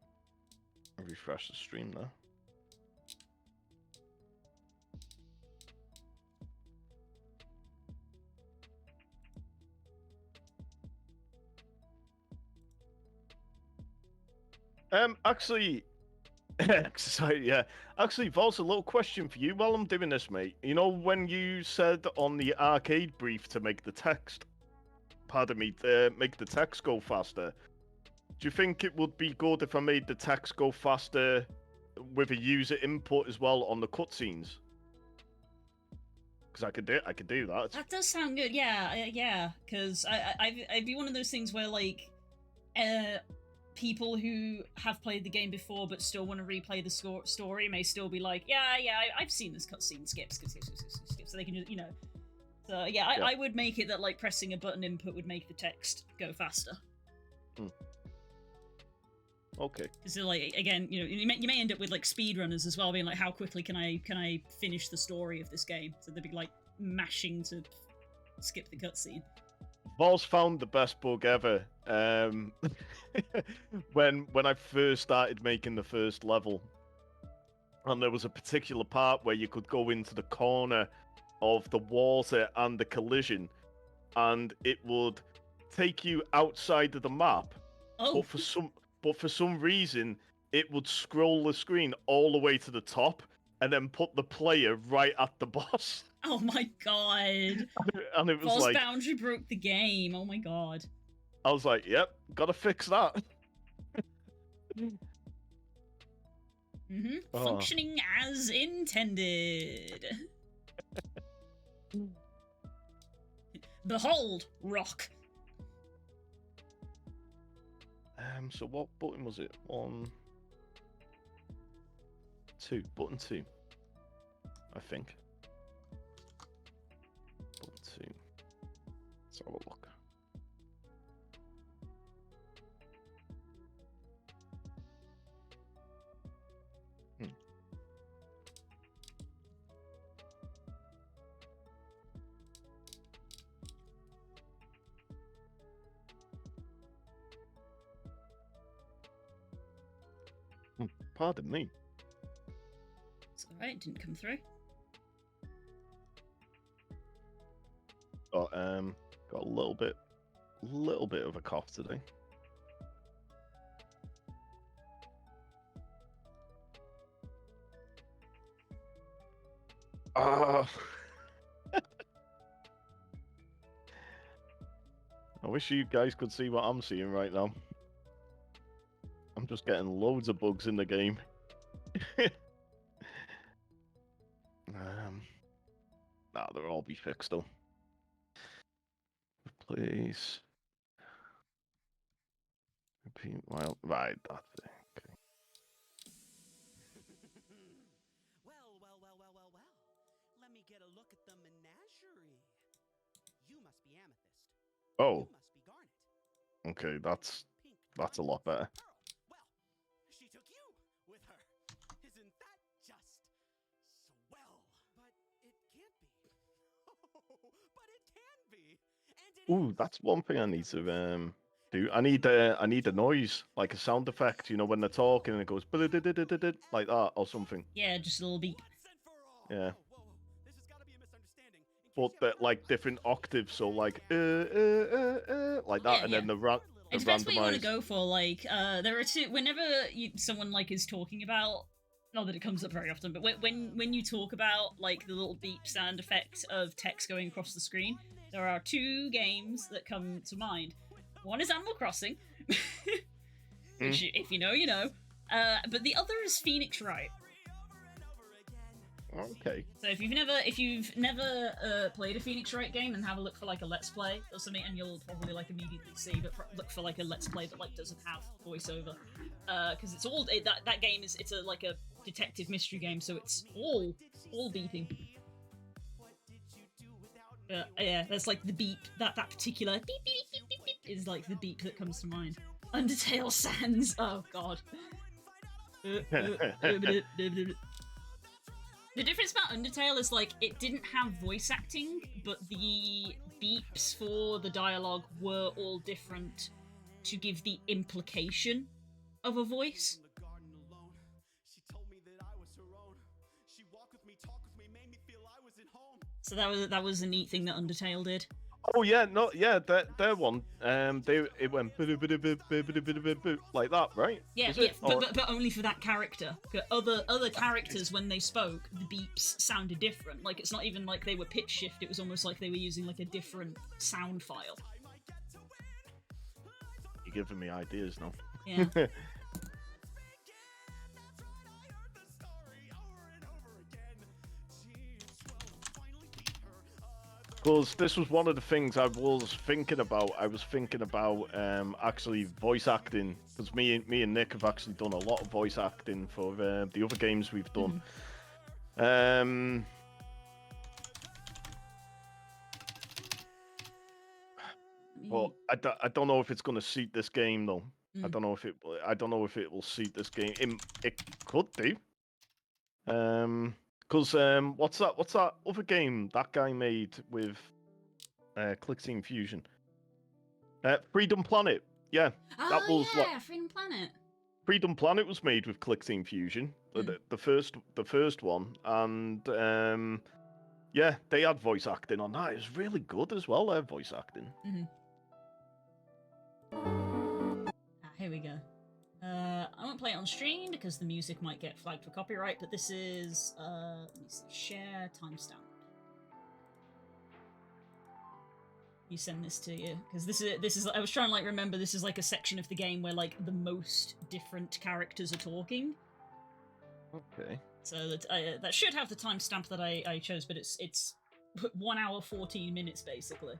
Refresh the stream now. Actually, sorry, yeah. Actually, Vols, a little question for you while I'm doing this, mate. You know, when you said on the arcade brief to make the text, make the text go faster, do you think it would be good if I made the text go faster with a user input as well on the cutscenes? Because I could do that. That does sound good, yeah. Because I'd be one of those things where like, people who have played the game before but still want to replay the story may still be like, I've seen this cutscene, skip, so they can just, you know. So yeah, I would make it that like pressing a button input would make the text go faster. Okay. So like again, you know, you may end up with like speedrunners as well, being like, how quickly can I finish the story of this game? So they'd be like mashing to skip the cutscene. Vols found the best bug ever. When I first started making the first level, and there was a particular part where you could go into the corner of the water and the collision, and it would take you outside of the map. Oh. But for some reason, it would scroll the screen all the way to the top, and then put the player right at the boss. Oh my god. And it was False like... boundary broke the game. Oh my god. I was like, yep, gotta fix that. Oh. Functioning as intended. Behold, rock. So what button was it? 1, 2, button 2, I think. Button 2. Let's have a look. Pardon me. It's alright, it didn't come through. Got a little bit of a cough today. Ah. I wish you guys could see what I'm seeing right now. I'm just getting loads of bugs in the game. Nah, they'll all be fixed though. Replace. Repeat. Well, right, that's it. Okay. Well. Let me get a look at the menagerie. You must be Amethyst. Oh, You must be Garnet. okay, that's Pink a lot better. Pearl. Well, she took you with her. Isn't that just swell? But it can't be. But it can be. And it Ooh, is. that's one thing I need to do. I need a noise, like a sound effect, you know, when they're talking and it goes like that or something. Yeah, just a little beep. Once and for all. Yeah. Whoa. This has got to be a misunderstanding. But that like different octaves, so like like that, Yeah, and yeah. then the It depends what you want to randomized. go for. Like, there are two. Whenever someone like is talking about, not that it comes up very often, but when you talk about like the little beep sound effect of text going across the screen, there are two games that come to mind. One is Animal Crossing, which if you know, you know. But the other is Phoenix Wright. Okay. So if you've never played a Phoenix Wright game, then have a look for like a Let's Play or something, and you'll probably like immediately see. But look for like a Let's Play that like doesn't have voiceover, because it's all that game is it's like a detective mystery game, so it's all beeping. Yeah, that's like the beep that particular beep beep beep beep beep is like the beep that comes to mind. Undertale Sans. Oh god. The difference about Undertale is like it didn't have voice acting, but the beeps for the dialogue were all different to give the implication of a voice. So that was a neat thing that Undertale did. Oh yeah, no, yeah, their one, it went like that, right? Yeah, Was yeah, it? Or- but only for that character. Other characters, when they spoke, the beeps sounded different. Like it's not even like they were pitch shift. It was almost like they were using like a different sound file. You're giving me ideas now. Yeah. Because this was one of the things I was thinking about. I was thinking about actually voice acting, because me and Nick have actually done a lot of voice acting for the other games we've done. But I don't know if it's going to suit this game though. I don't know if it will suit this game. It could do. Because what's that other game that guy made with Clickteam Fusion? Freedom Planet. Yeah, that was like Freedom Planet. Freedom Planet was made with Clickteam Fusion, the first one, and yeah, they had voice acting on that. It was really good as well. Their voice acting. Here we go. I won't play it on stream because the music might get flagged for copyright, but this is, let me see, share timestamp. You send this to you, because this is, I was trying to like remember, this is like a section of the game where like the most different characters are talking. Okay. So that should have the timestamp that I chose, but it's 1 hour 14 minutes basically.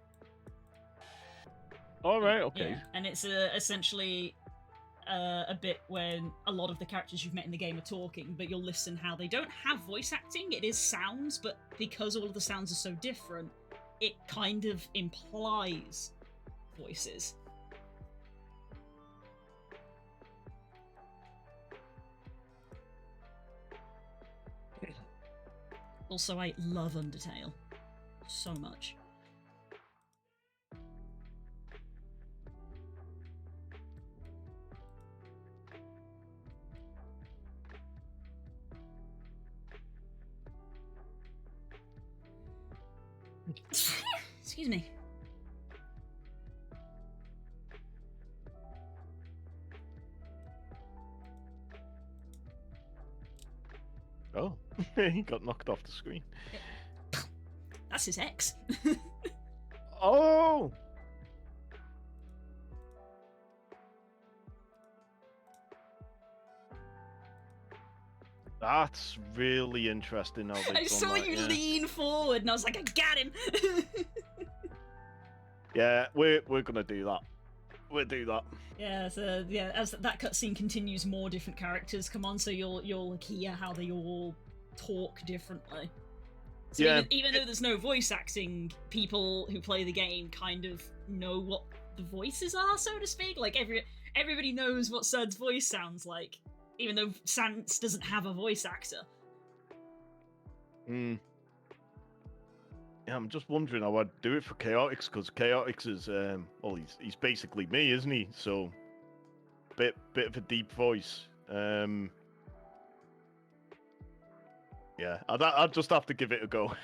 All right. Okay. Yeah, and it's essentially a bit when a lot of the characters you've met in the game are talking, but you'll listen how they don't have voice acting. It is sounds, but because all of the sounds are so different, it kind of implies voices. Also, I love Undertale so much. Excuse me. Oh, he got knocked off the screen. That's his ex. Oh. That's really interesting. How they've I done saw that, you yeah. lean forward, and I was like, I got him. Yeah, we're gonna do that. We'll do that. Yeah, so yeah, as that cutscene continues, more different characters come on, so you'll hear how they all talk differently. So Yeah. even though there's no voice acting, people who play the game kind of know what the voices are, so to speak. Like everybody knows what Sud's voice sounds like, even though Sans doesn't have a voice actor. Mm. Yeah, I'm just wondering how I'd do it for Chaotix, because Chaotix is well, he's basically me, isn't he? So bit of a deep voice. Yeah, I'll just have to give it a go.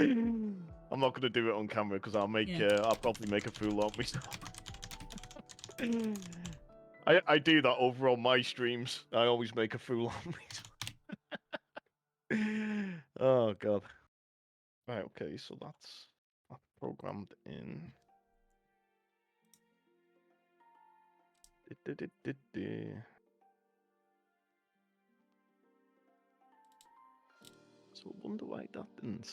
I'm not gonna do it on camera because I'll probably make a fool of myself. I do that over on my streams. I always make a fool of myself. Oh god. Right, okay, so that's programmed in. So I wonder why that didn't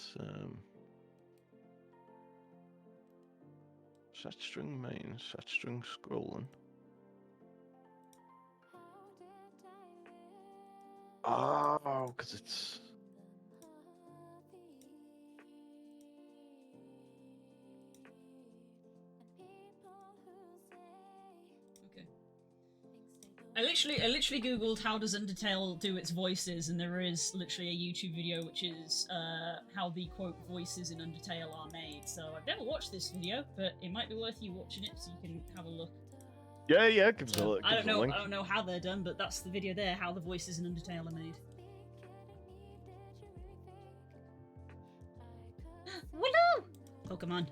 set string main, set string scrolling. Oh, because it's Okay. I literally googled how does Undertale do its voices, and there is literally a YouTube video which is how the quote voices in Undertale are made. So I've never watched this video, but it might be worth you watching it so you can have a look. yeah, give us So, a I don't link. know how they're done, but that's the video there, how the voices in Undertale are made. Woohoo! Pokemon.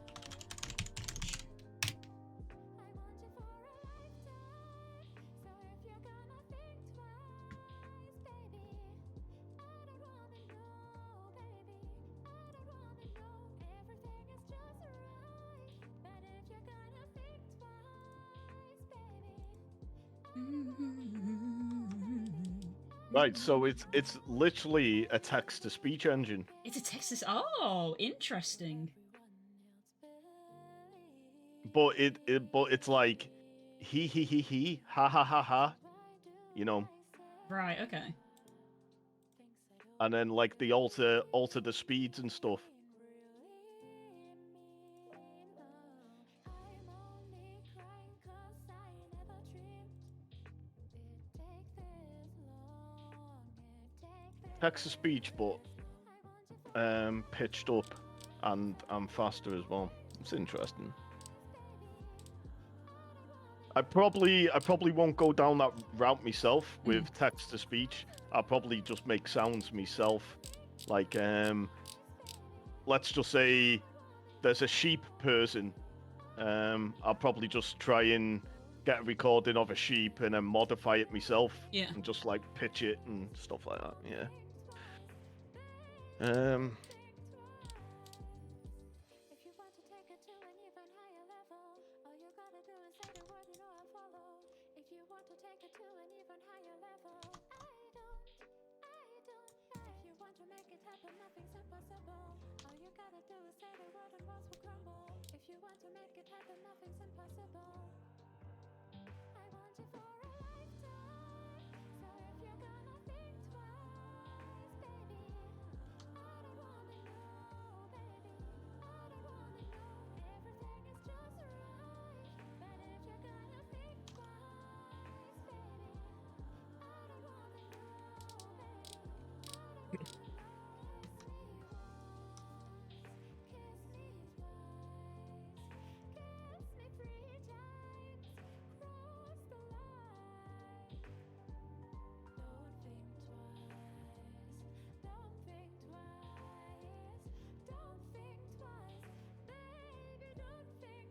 Right, so it's literally a text to speech engine. It's a Texas. Oh, interesting. But it's like he ha ha ha ha, you know. Right. Okay. And then like they alter the speeds and stuff. Text to speech, but pitched up and faster as well. It's interesting. I probably won't go down that route myself with text to speech. I'll probably just make sounds myself. Like let's just say there's a sheep person. I'll probably just try and get a recording of a sheep and then modify it myself. Yeah. And just like pitch it and stuff like that. Yeah. happen, nothing's impossible. All you gotta do is say the word and walls will crumble. If you want to make it happen, nothing's impossible. I want you for a lifetime. So if you're gonna think twice, baby, I don't wanna know, baby. I don't wanna know. Everything is just right. But if you're gonna think twice, baby, I don't wanna know, baby. I don't wanna know. Kiss me once, kiss me twice, kiss me 3 times, cross the line. Don't think twice, don't think twice, don't think twice, baby, don't think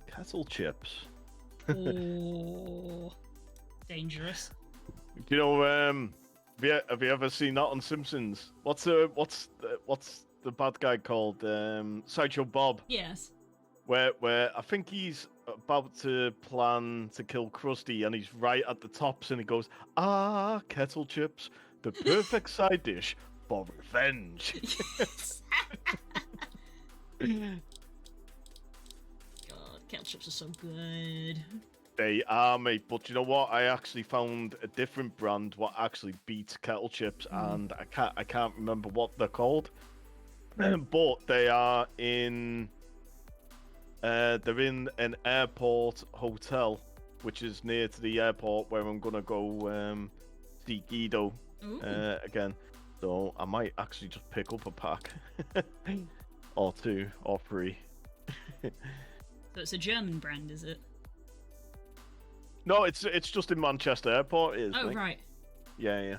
Kettle chips. Oh, dangerous. You know, have you ever seen that on Simpsons? What's the bad guy called? Sideshow Bob. Yes. Where I think he's about to plan to kill Krusty, and he's right at the tops, and he goes, "Ah, kettle chips, the perfect side dish for revenge." God, kettle chips are so good. They are, mate. But you know what? I actually found a different brand what actually beats kettle chips, and I can't remember what they're called. But they are in. They're in an airport hotel, which is near to the airport where I'm gonna go see Guido again. So I might actually just pick up a pack, or 2, or 3. So it's a German brand, is it? No, it's just in Manchester Airport. It is. Oh, mate. right. Yeah.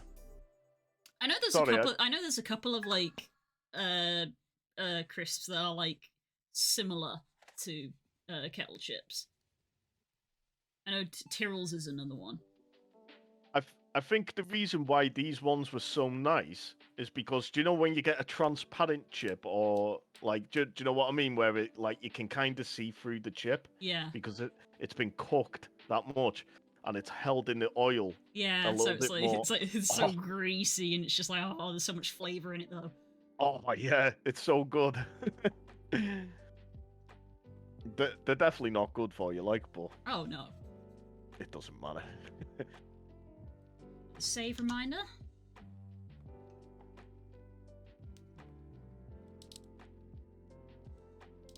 I know there's Sorry, a couple. I know there's a couple of like crisps that are like similar to kettle chips. I know Tyrrell's is another one. I think the reason why these ones were so nice is because, do you know when you get a transparent chip, or like, do you know what I mean, where it like you can kind of see through the chip Yeah. because it's been cooked that much and it's held in the oil. Yeah. a So little it's bit like it's more. so greasy, and it's just like, oh, there's so much flavor in it though. Oh yeah, it's so good. They're definitely not good for you, like, but Oh no. it doesn't matter. Save reminder.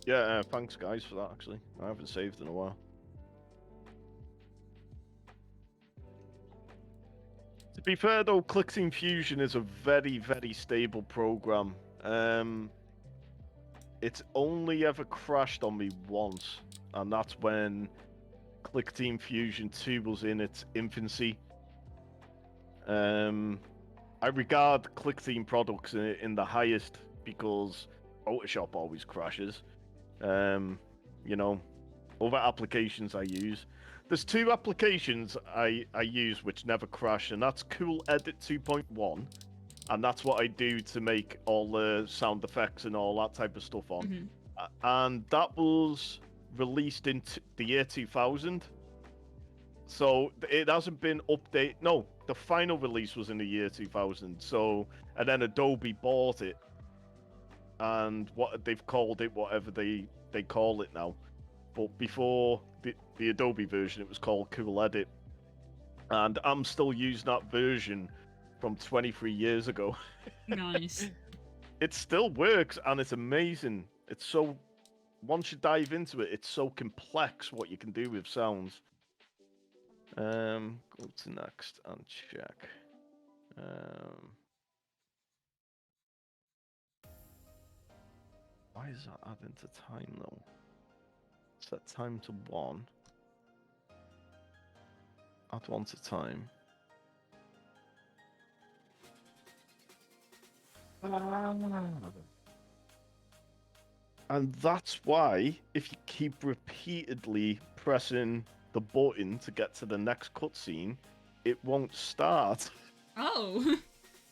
Yeah, thanks guys for that. Actually, I haven't saved in a while. To be fair though, ClickTeam Fusion is a very, very stable program. It's only ever crashed on me once, and that's when ClickTeam Fusion 2 was in its infancy. I regard ClickTeam products in the highest because Photoshop always crashes. You know, other applications I use, there's two applications I use which never crash, and that's Cool Edit 2.1, and that's what I do to make all the sound effects and all that type of stuff on. Mhm. And that was released in the year 2000. So it hasn't been updated. No, the final release was in the year 2000. So, and then Adobe bought it, and what they've called it, whatever they call it now. But before the Adobe version, it was called Cool Edit, and I'm still using that version from 23 years ago. Nice. It still works, and it's amazing. It's so, once you dive into it, it's so complex what you can do with sounds. Go to next and check. Why is that adding to time though? Set time to 1. Add 1 to time. And that's why, if you keep repeatedly pressing the button to get to the next cutscene, it won't start. Oh,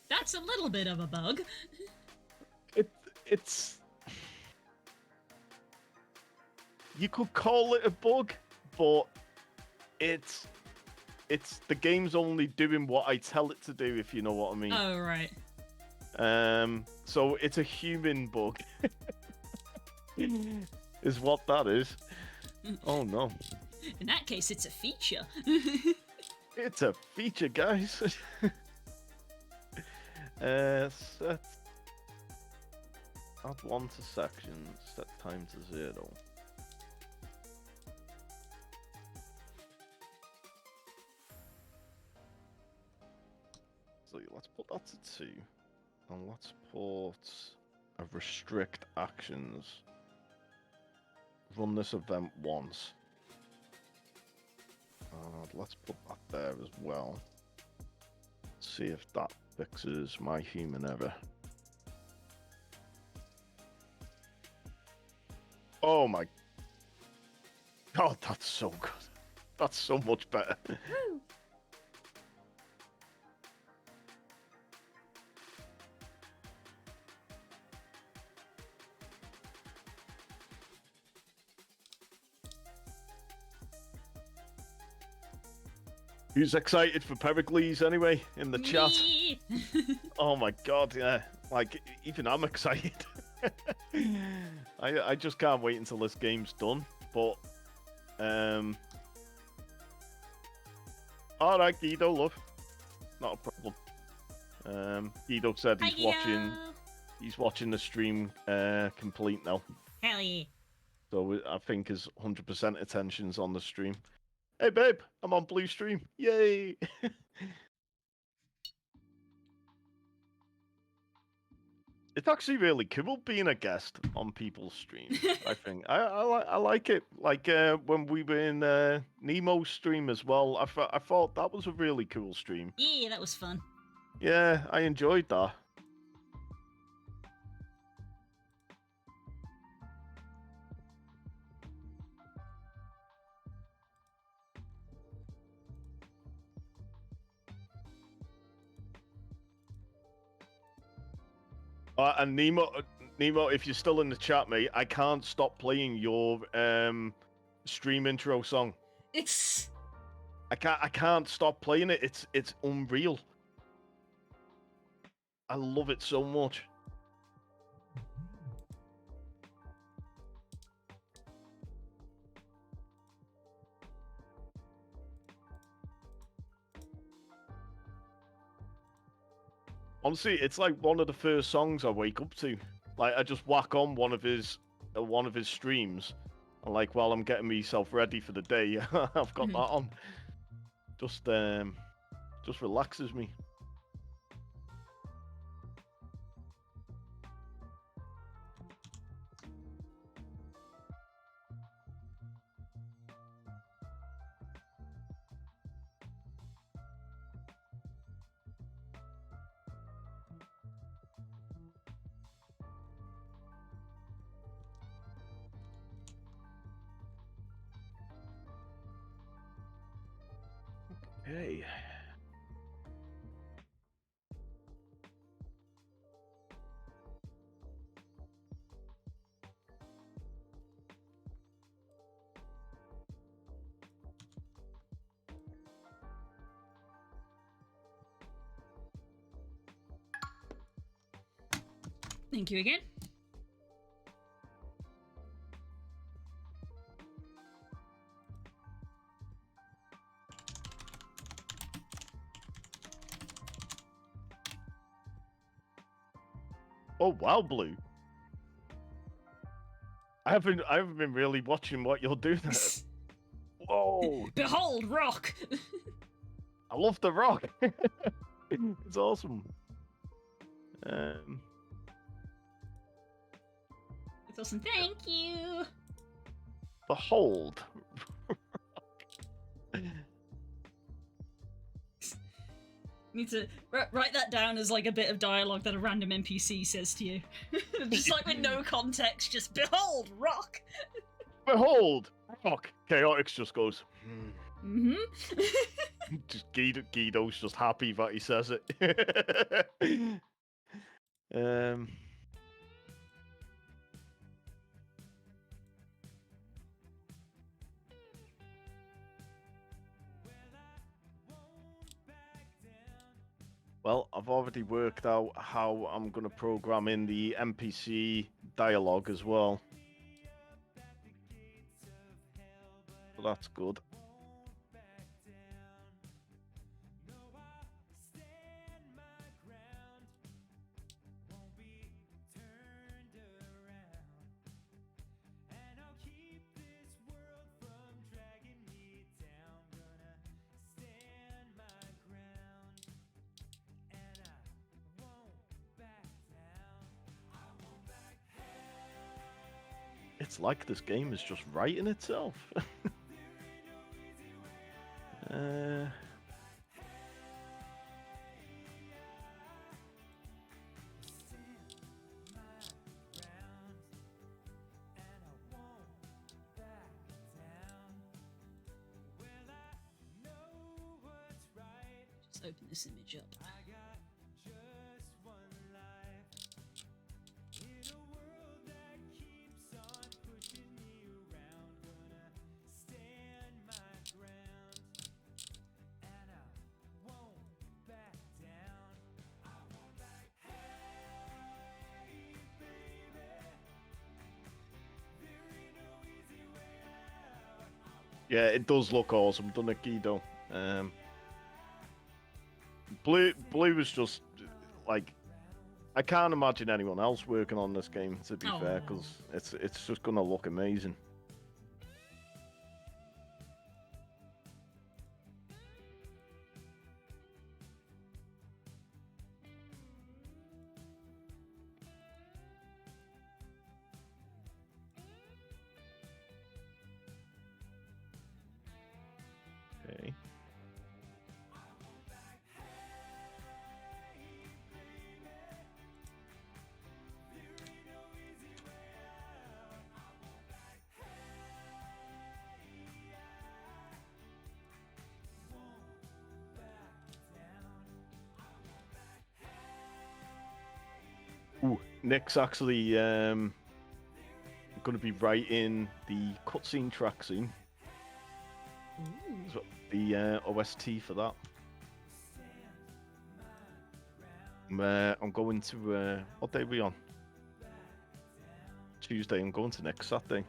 that's a little bit of a bug. It's you could call it a bug, but it's the game's only doing what I tell it to do, if you know what I mean. Oh, right. So it's a human bug. Is what that is. Oh no. In that case, it's a feature. It's a feature, guys. Set add 1 to sections, set time to 0. So let's put that to 2. And let's put a restrict actions. Run this event once. Let's put that there as well. See if that fixes my human error. Oh my God, that's so good. That's so much better. Who's excited for Pericles anyway in the chat? Me. Oh my God, yeah. Like, even I'm excited. I just can't wait until this game's done. But, all right, Guido, love. Not a problem. Guido said Hi, Guido. he's watching the stream complete now. Hell yeah. So I think his 100% attention's on the stream. Hey babe, I'm on Blue Stream. Yay! It's actually really cool being a guest on people's streams. I think I like it. Like when we were in Nemo's stream as well. I thought that was a really cool stream. Yeah, that was fun. Yeah, I enjoyed that. And Nemo, if you're still in the chat, mate, I can't stop playing your stream intro song. It's I can't stop playing it. It's unreal. I love it so much. Honestly, it's like one of the first songs I wake up to. Like I just whack on one of his streams, and like while I'm getting myself ready for the day, I've got that on. Just relaxes me. Hey. Thank you again. Oh wow, Blue. I haven't been really watching what you're doing there. Whoa! Behold, rock! I love the rock. It's awesome. Um, It's awesome. Thank you. Behold. Need to write that down as like a bit of dialogue that a random NPC says to you. Just like with no context, just behold, rock! Behold! Rock. Chaotix just goes. Mm-hmm. Just Guido's just happy that he says it. um. Well, I've already worked out how I'm going to program in the NPC dialogue as well. So that's good. It's like this game is just writing itself. uh... Just open this image up. Yeah, it does look awesome, doesn't it, Guido? Blue was just like, I can't imagine anyone else working on this game. To be fair, because it's just gonna look amazing. Okay. Ooh, Nick's actually going to be writing the cutscene track soon. So the OST for that. I'm going to what day are we on? Tuesday. I'm going to next Saturday.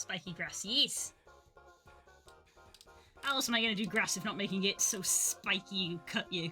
Spiky grass, yes. How else am I going to do grass if not making it so spiky you cut you?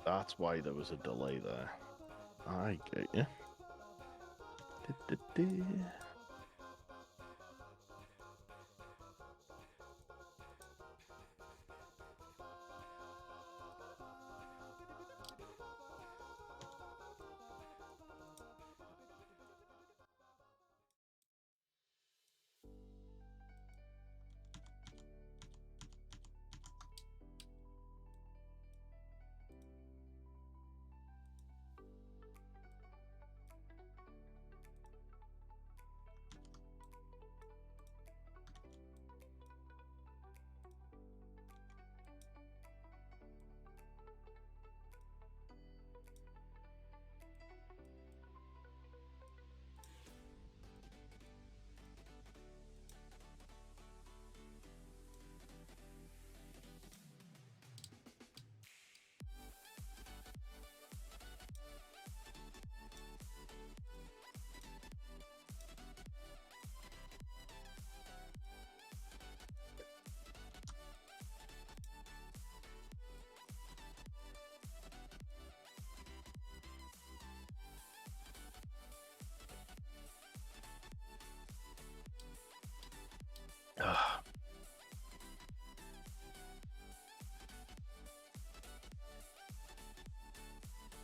That's why there was a delay there. I get you.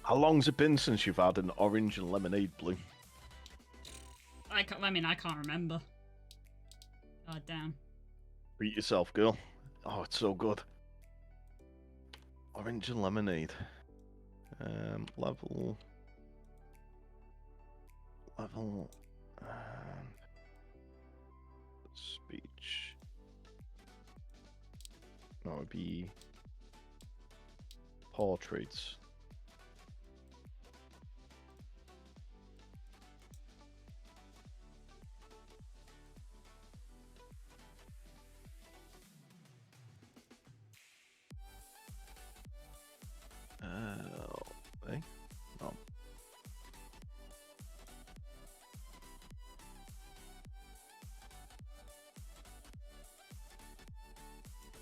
How long's it been since you've had an orange and lemonade blue? I can't remember. God damn. Treat yourself, girl. Oh, it's so good. Orange and lemonade. Level. And speech. No, it'd be portraits. Eh? No.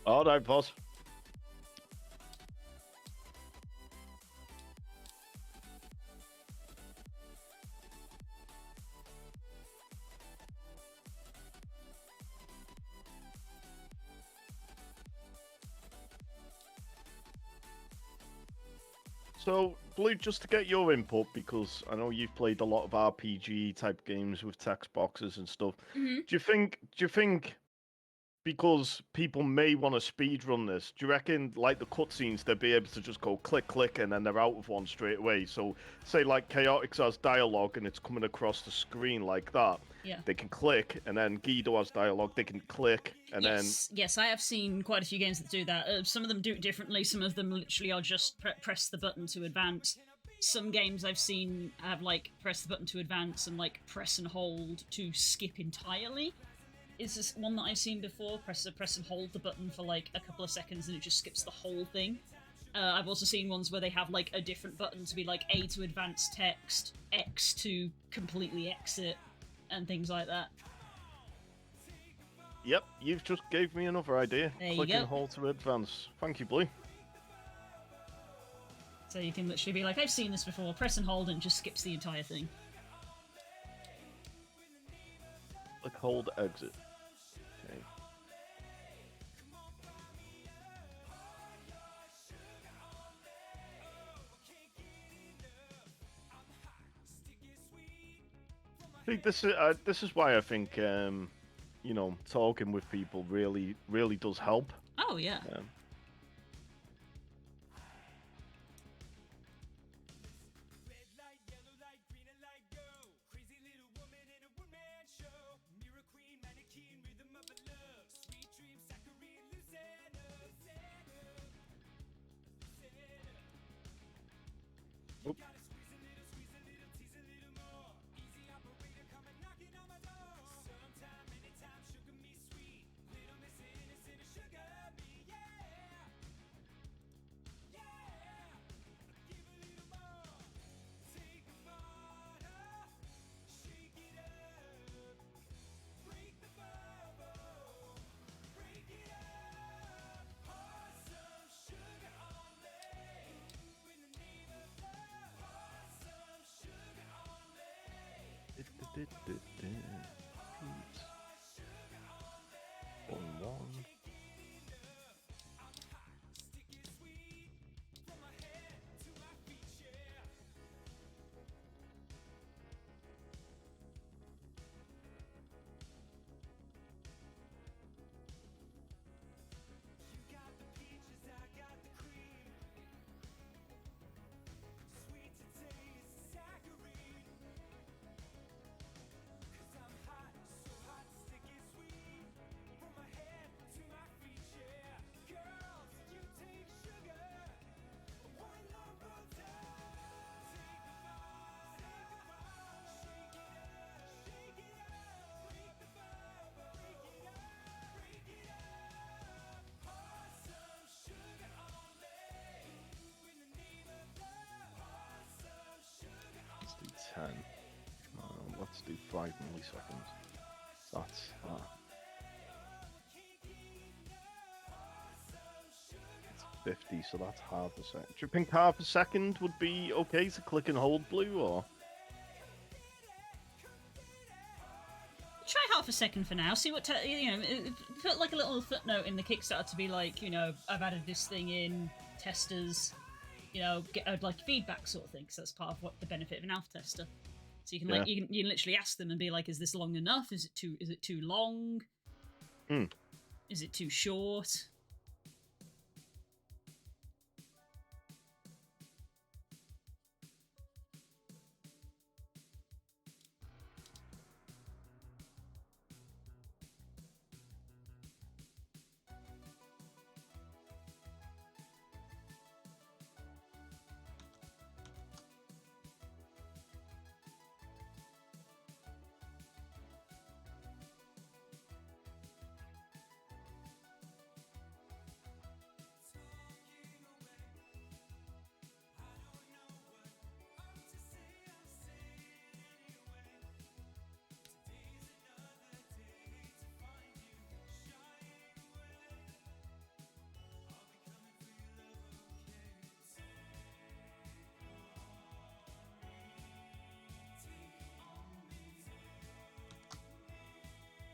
All right, boss. So, Blue, just to get your input, because I know you've played a lot of RPG type games with text boxes and stuff. Mhm. Do you think because people may want to speed run this, do you reckon like the cutscenes they'll be able to just go click click and then they're out of one straight away? So say like Chaotix has dialogue and it's coming across the screen like that. Yeah. They can click, and then Guido has dialogue, they can click, and Yes, I have seen quite a few games that do that. Some of them do it differently. Some of them literally are just press the button to advance. Some games I've seen have like press the button to advance and like press and hold to skip entirely. Is this one that I've seen before? Press and hold the button for like a couple of seconds and it just skips the whole thing. I've also seen ones where they have like a different button to be like A to advance text, X to completely exit, and things like that. Yep, you've just gave me another idea. There you Click go. and hold to advance. Thank you, Blue. So you can literally be like, I've seen this before, press and hold and it just skips the entire thing. Click hold exit. Okay. See, this is why I think you know, talking with people really does help. Oh yeah. Red light, yellow light, green light, go. Crazy little woman in a one-man show. Mirror queen, mannequin, rhythm of a love. Sweet dream, saccharine, Lucena. You Oop. gotta squeeze a little, tease a little more. Easy operator, come and knocking on my door. Sometime, anytime, sugar me sweet. Little miss innocent, sugar me, yeah. Yeah. Give a little more. Take a bottle, shake it up, break the bubble, break it up. Pour some sugar on me, in the name of love. Pour some sugar on me. One. Sticky sweet, from my head to my feet, yeah. You got the peaches, I got the cream. Sweet to taste, saccharine. 'Cause I'm hot, so hot, sticky sweet. From my head to my feet, yeah. Girls, you take sugar. One number time. Take a bite, shake it up, break the bubble, break it up. Pour some sugar on me, in the name of love. Pour some sugar on Let's do 10. Let's do 5 milliseconds. That's that. It's 50, so that's half a second. Do you think half a second would be okay to click and hold blue, or? Try half a second for now. See what put like a little footnote in the Kickstarter to be like, you know, I've added this thing in, testers, you know, get like feedback sort of thing, because that's part of what the benefit of an alpha tester. So you can like you can literally ask them and be like, is this long enough? Is it too long? Is it too short?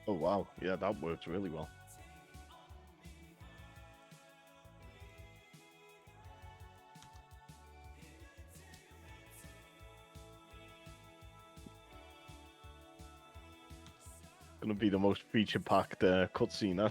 Oh wow, yeah, that works really well. Gonna be the most feature-packed cutscene, huh?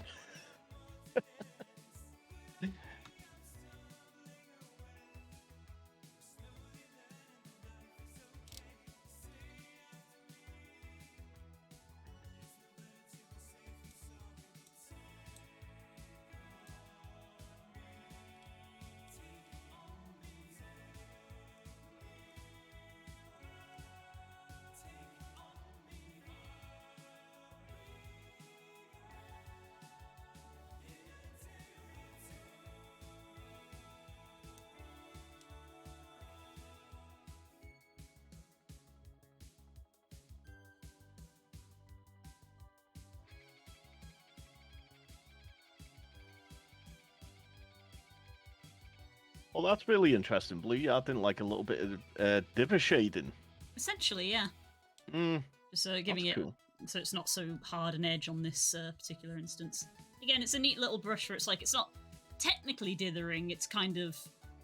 Well, that's really interesting, Blue. Yeah, I didn't like a little bit of diver shading. Essentially, yeah. Mm, Just giving that's it cool. so it's not so hard an edge on this particular instance. Again, it's a neat little brush where it's not technically dithering. It's kind of,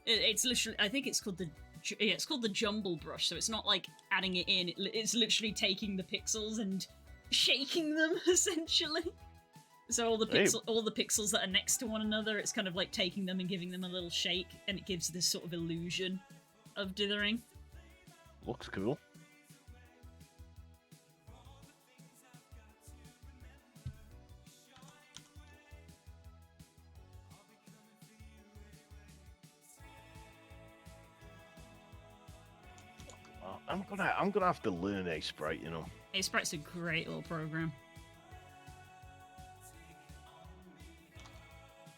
it's literally, I think it's called the jumble brush. So it's not like adding it in. It's literally taking the pixels and shaking them essentially. So all the pixels that are next to one another, it's kind of like taking them and giving them a little shake, and it gives this sort of illusion of dithering. Looks cool. I'm gonna have to learn Aseprite, you know. Aseprite's a great little program.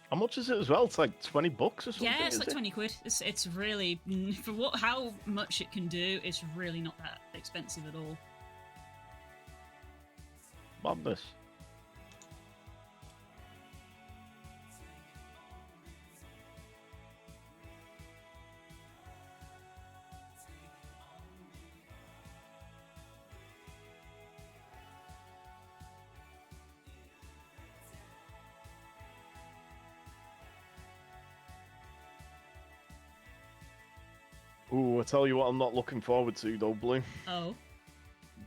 How much is it as well? It's like $20 or something. Yeah, it's is like it? 20 quid. It's really, for how much it can do, it's really not that expensive at all. Madness. Ooh, I tell you what, I'm not looking forward to though, Blue. Oh.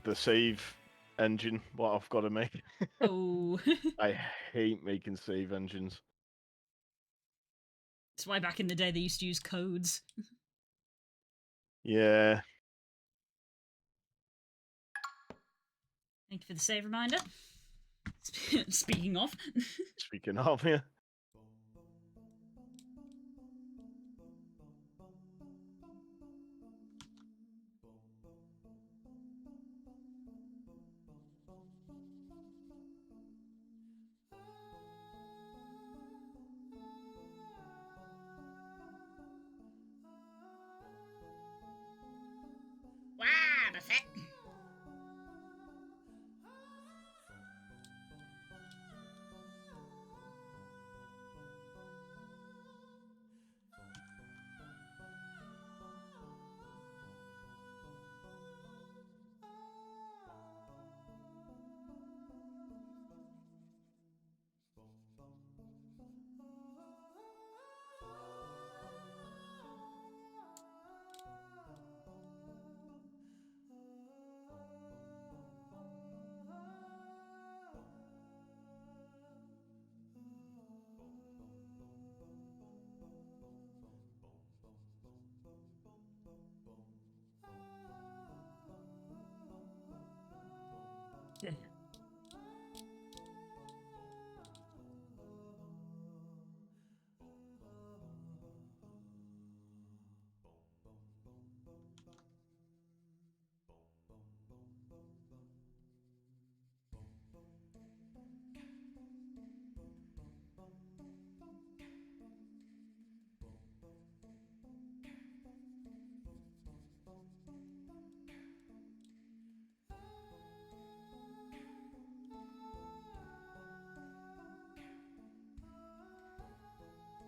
The save engine, what I've got to make. Oh. I hate making save engines. That's why back in the day they used to use codes. Yeah. Thank you for the save reminder. Speaking of. Speaking of, yeah. Wow, Buffett. Yeah.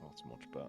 That's much better.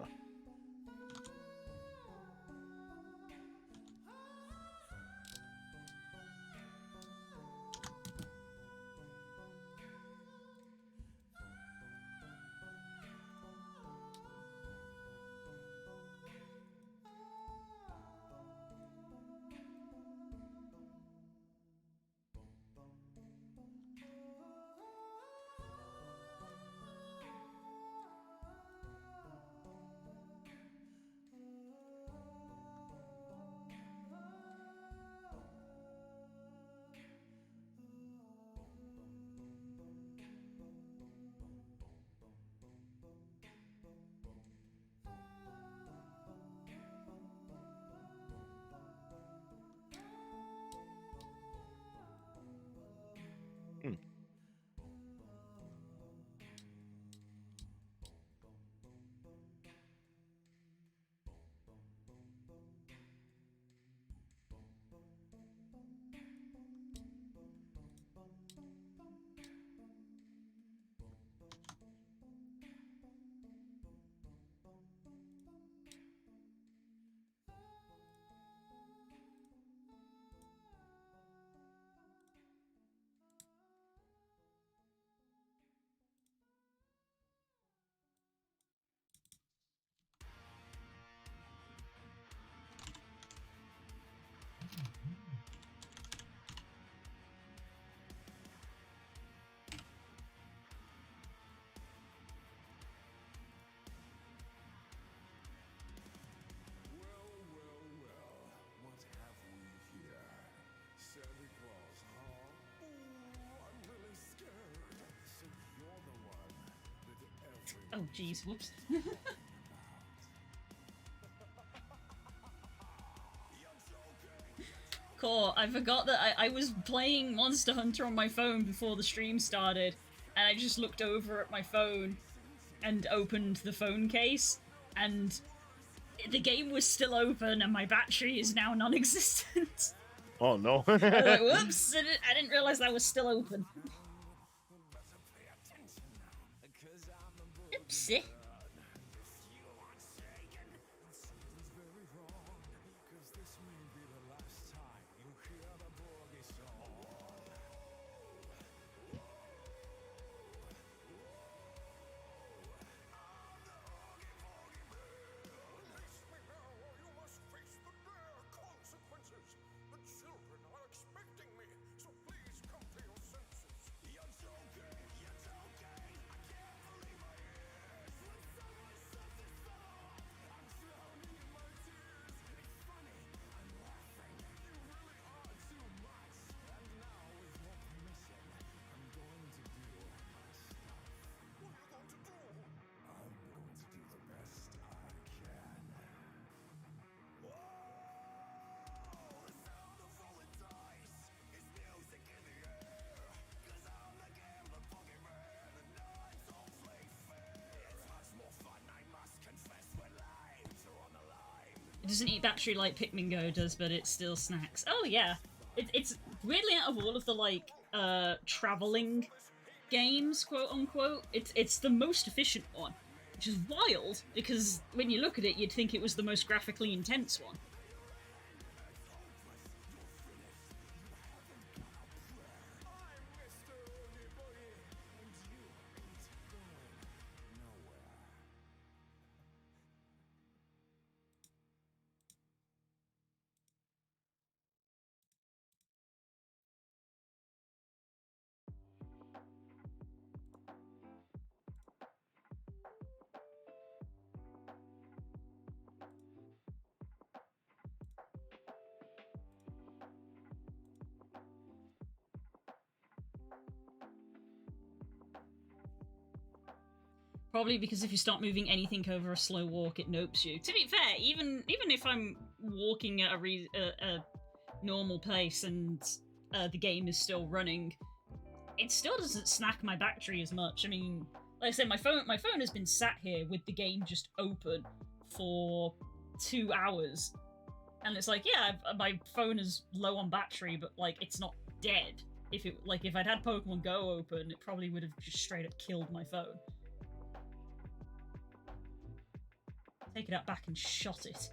Oh, jeez, whoops. Cool, I forgot that I was playing Monster Hunter on my phone before the stream started, and I just looked over at my phone and opened the phone case, and the game was still open and my battery is now non-existent. Oh no. I was like, whoops, I didn't realize that was still open. Oopsie. It doesn't eat battery like Pikmin Go does, but it still snacks. Oh yeah, it's weirdly out of all of the like traveling games, quote unquote, it's the most efficient one, which is wild because when you look at it, you'd think it was the most graphically intense one. Probably because if you start moving anything over a slow walk, it nopes you. To be fair, even if I'm walking at a normal pace and the game is still running, it still doesn't snack my battery as much. I mean, like I said, my phone has been sat here with the game just open for 2 hours, and it's like, yeah, my phone is low on battery, but like it's not dead. If I'd had Pokemon Go open, it probably would have just straight up killed my phone. Take it out back and shot it.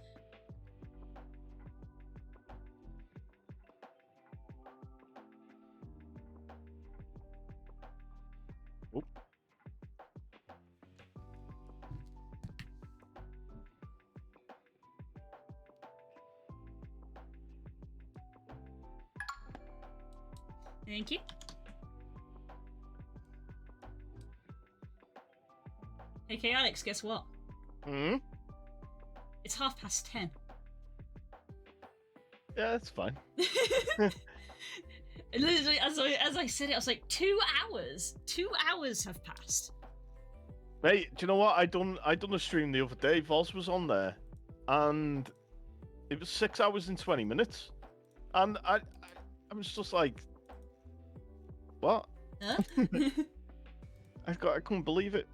Oop. Thank you. Hey, Alex, guess what? Hmm? It's 10:30. Yeah, that's fine. Literally, as I said it, I was like, 2 hours? 2 hours have passed. Mate, do you know what? I done a stream the other day. Voz was on there, and it was 6 hours and 20 minutes, and I was just like, what? Huh? I couldn't believe it.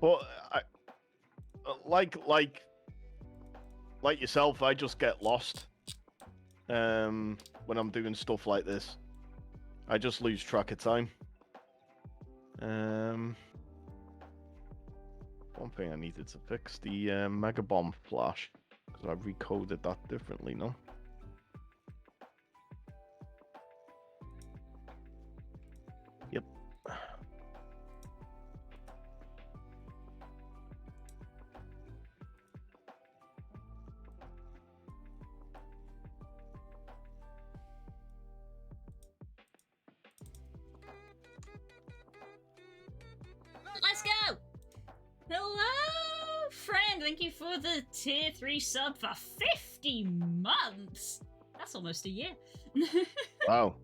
But I like yourself, I just get lost when I'm doing stuff like this. I just lose track of time. One thing I needed to fix, the Mega Bomb flash, because I recoded that differently now. Yep. Let's go! Hello, friend! Thank you for the tier 3 sub for 50 months! That's almost a year. Wow.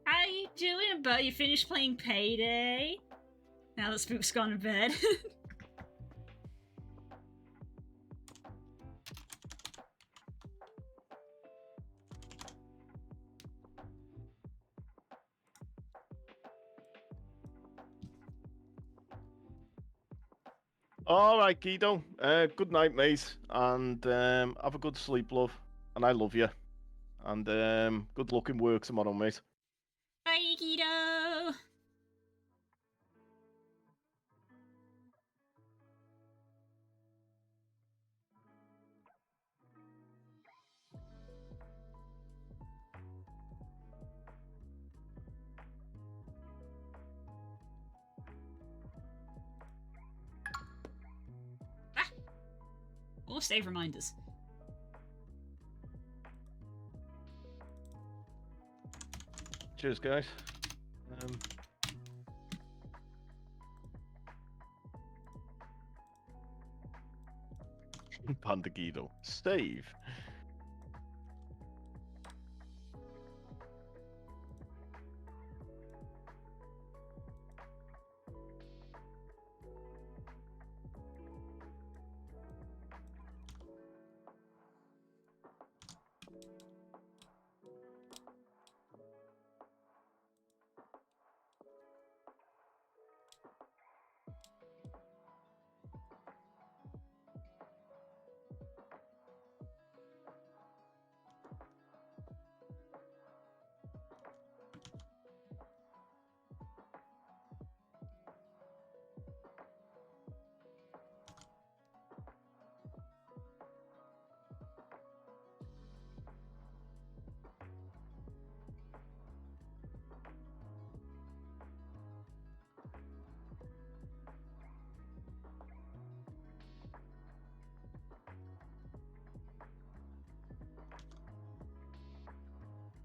How you doing, bud? You finished playing Payday? Now that Spook's gone to bed. All right, Guido. Good night, mate, and have a good sleep, love. And I love you. And good luck in work tomorrow, mate. Bye, Guido! Ah! Or save reminders. Cheers, guys. Panda Guido. Save.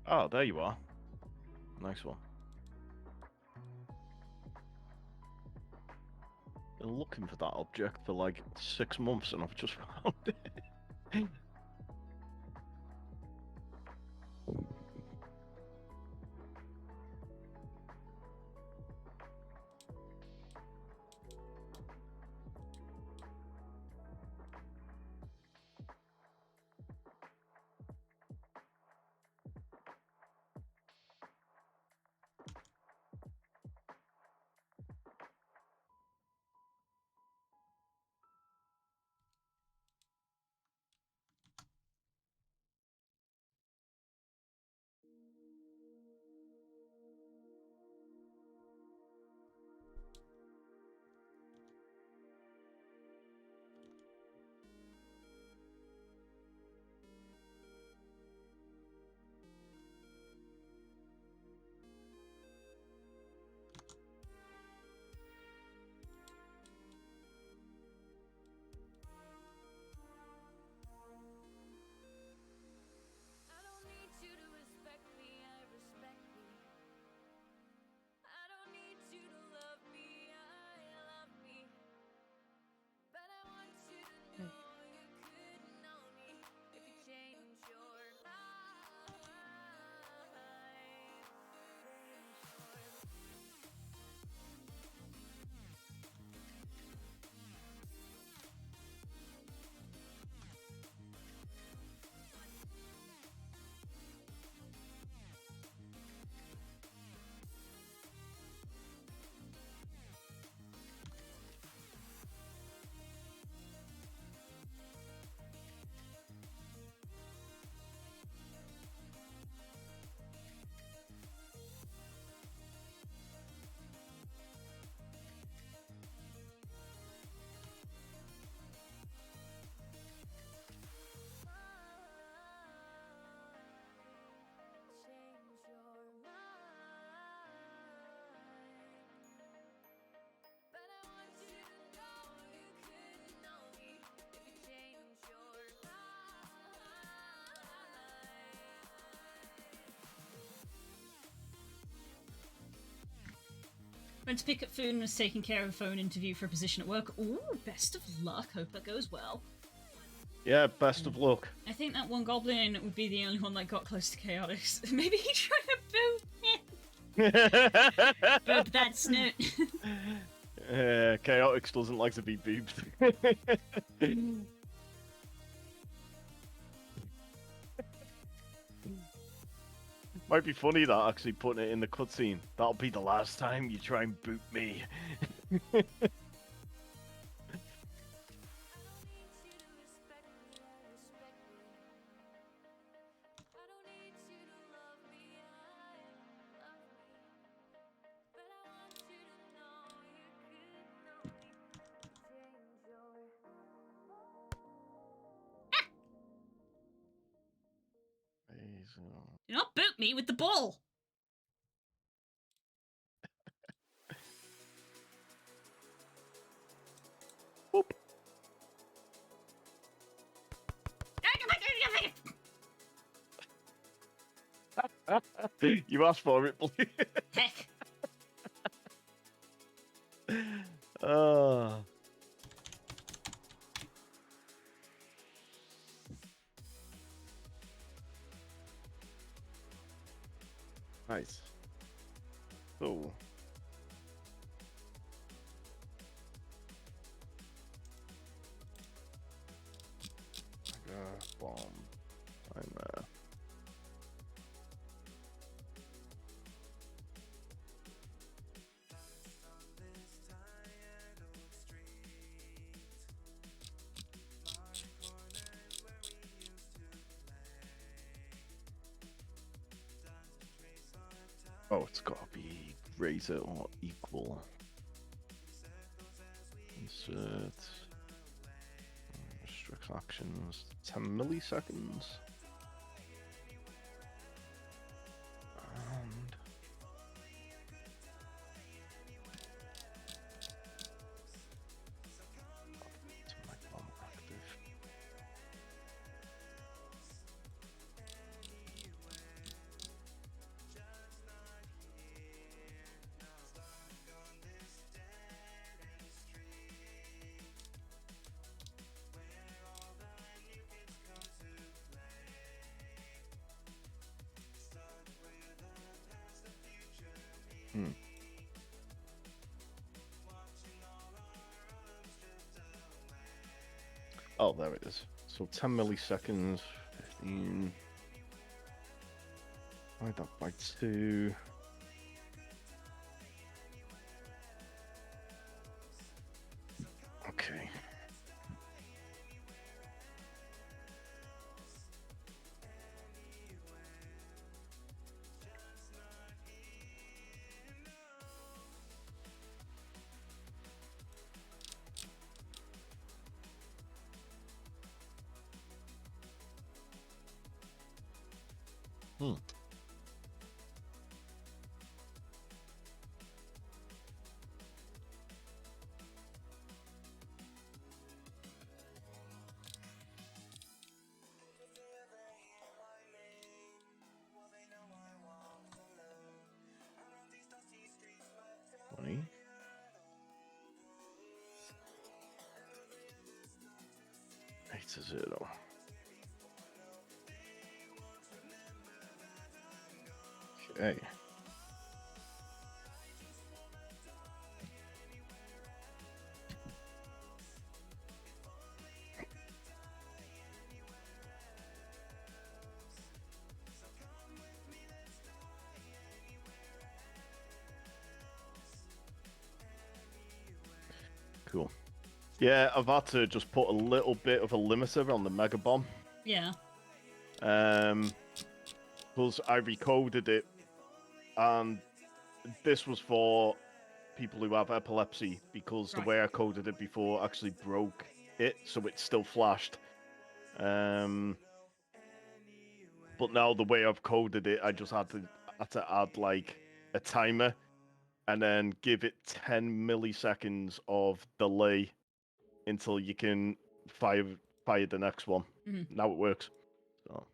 Oh, there you are. Nice one. Been looking for that object for like 6 months and I've just found it. I don't need you to respect me, I respect me. I don't need you to love me, I love me. But I want you to know you couldn't know me if you change your life. Change your mind. But I want you to know you couldn't know me if you change your Went to pick up food and was taking care of a phone interview for a position at work. Ooh, best of luck. Hope that goes well. Yeah, best of luck. I think that one goblin would be the only one that got close to Chaotix. Maybe he tried to boot him. Boop that snoot. Chaotix doesn't like to be booped. Might be funny that actually putting it in the cutscene. That'll be the last time you try and boot me. Do not boot me with the ball. Boop. You asked for it, please. Heck. Ah. Nice. So. Bomb. I'm Oh, it's gotta be greater or equal. Insert. Restrict actions. 10 milliseconds. And to make bomb active. Oh, there it is. So 10 milliseconds, 15. Divide that by 2. Okay. Hmm. Funny. 8-0. Okay. Cool. Yeah, I've had to just put a little bit of a limiter on the Mega Bomb. Yeah. Because I recoded it, and this was for people who have epilepsy, because Right. the way I coded it before actually broke it, so it still flashed. But now the way I've coded it, I just had to add like a timer, and then give it 10 milliseconds of delay until you can fire the next one. Mhm. Now it works. So.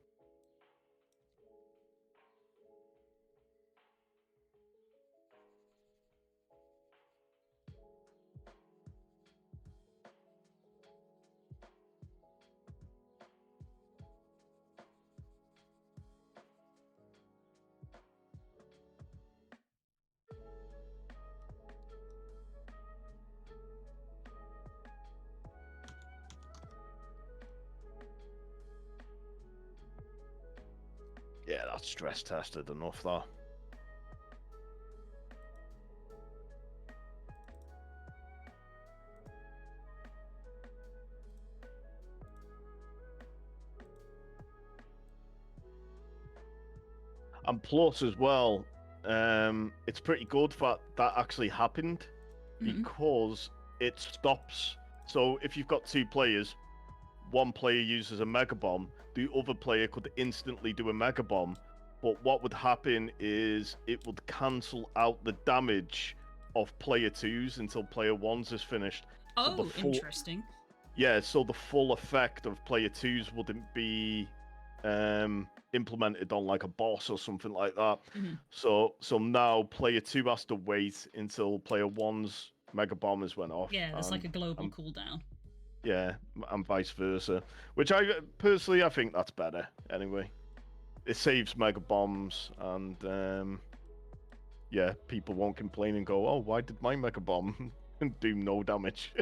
that's stress tested enough, that. And plus, as well, it's pretty good that that actually happened Mhm. because it stops. So if you've got two players, one player uses a mega bomb, the other player could instantly do a mega bomb. But what would happen is it would cancel out the damage of player twos until player ones is finished. So the Oh, full, interesting. yeah, so the full effect of player twos wouldn't be implemented on like a boss or something like that. Mhm. So now player two has to wait until player one's mega bombers went off. Yeah, there's like a global and cooldown. yeah, and vice versa. Which I personally I think that's better. Anyway, it saves mega bombs, and yeah, people won't complain and go, "Oh, why did my mega bomb do no damage?"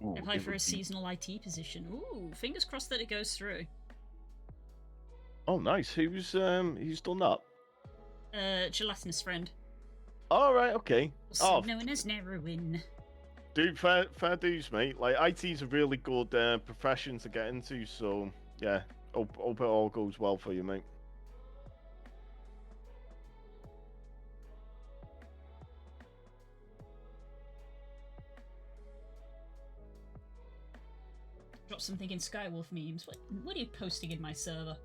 Ooh, Apply it for a would be... seasonal IT position. Ooh, fingers crossed that it goes through. Oh, nice. Who's done that? Gelatinous friend, All right, okay. also Oh, known as Narrowin. dude, fair dues, mate. Like IT's a really good profession to get into. So yeah, hope it all goes well for you, mate. Drop something in Skywolf memes. What are you posting in my server?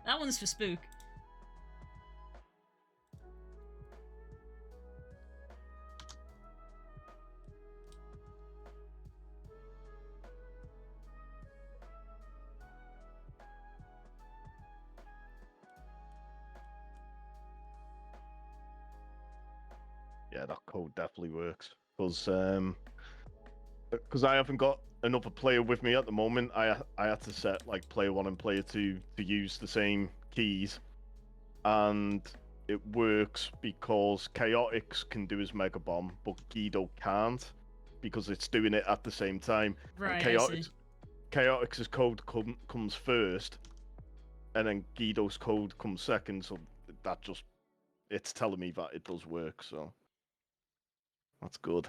That one's for Spook. Yeah, that code definitely works because I haven't got another player with me at the moment. I had to set like player one and player two to use the same keys, and it works because Chaotix can do his mega bomb, but Guido can't because it's doing it at the same time. Right, And I see. Chaotix's code comes first, and then Guido's code comes second. So that just it's telling me that it does work. So that's good.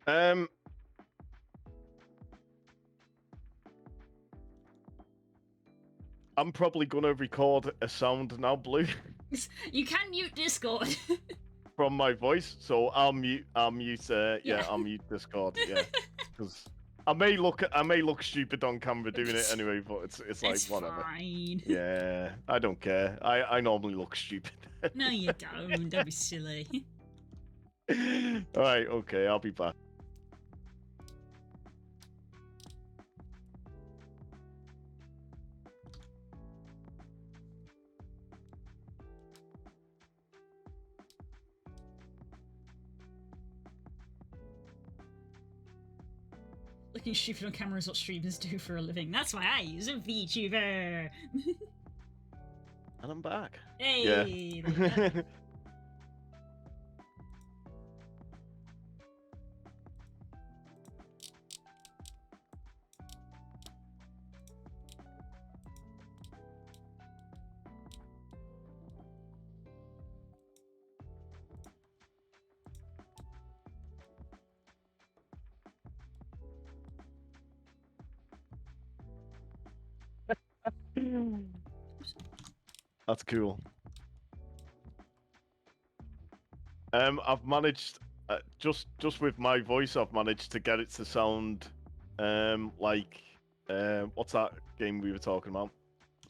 Um, I'm probably gonna record a sound now, Blue, You can mute Discord. from my voice. So I'll mute. Yeah. I'll mute Discord. Yeah, because I may look stupid on camera doing it anyway. But it's like It's whatever. fine. Yeah, I don't care. I normally look stupid. No, you don't. Don't be silly. All right. Okay. I'll be back. Looking stupid on camera is what streamers do for a living. That's why I use a VTuber. And I'm back. Hey, Yeah. there you go. That's cool. I've managed just with my voice, I've managed to get it to sound like what's that game we were talking about?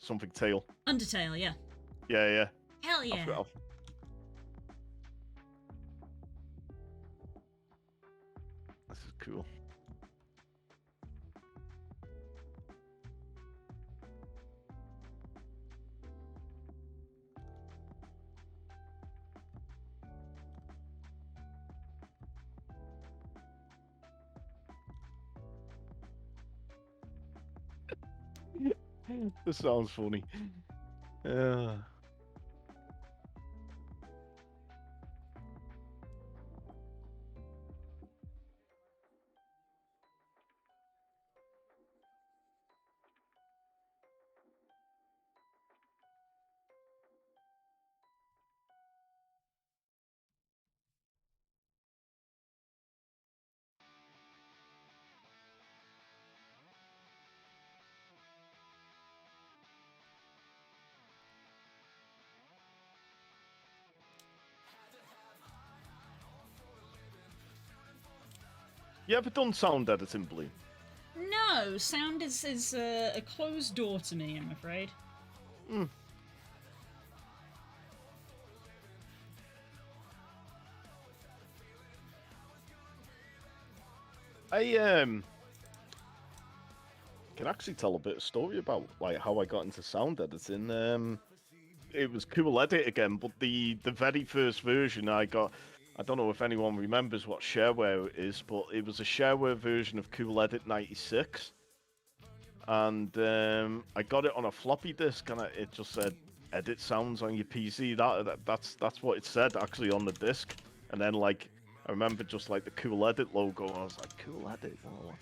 Something Tail. Undertale, yeah. Yeah, yeah. Hell yeah. This is cool. This sounds funny. You ever done sound editing, Bloom? No, sound is a closed door to me, I'm afraid. I can actually tell a bit of story about like how I got into sound editing. It was Cool Edit again, but the very first version I got, I don't know if anyone remembers what shareware is, but it was a shareware version of Cool Edit 96, and I got it on a floppy disk, and it just said edit sounds on your PC. That's what it said actually on the disc, and then like I remember just like the Cool Edit logo, and I was like, Cool Edit, well,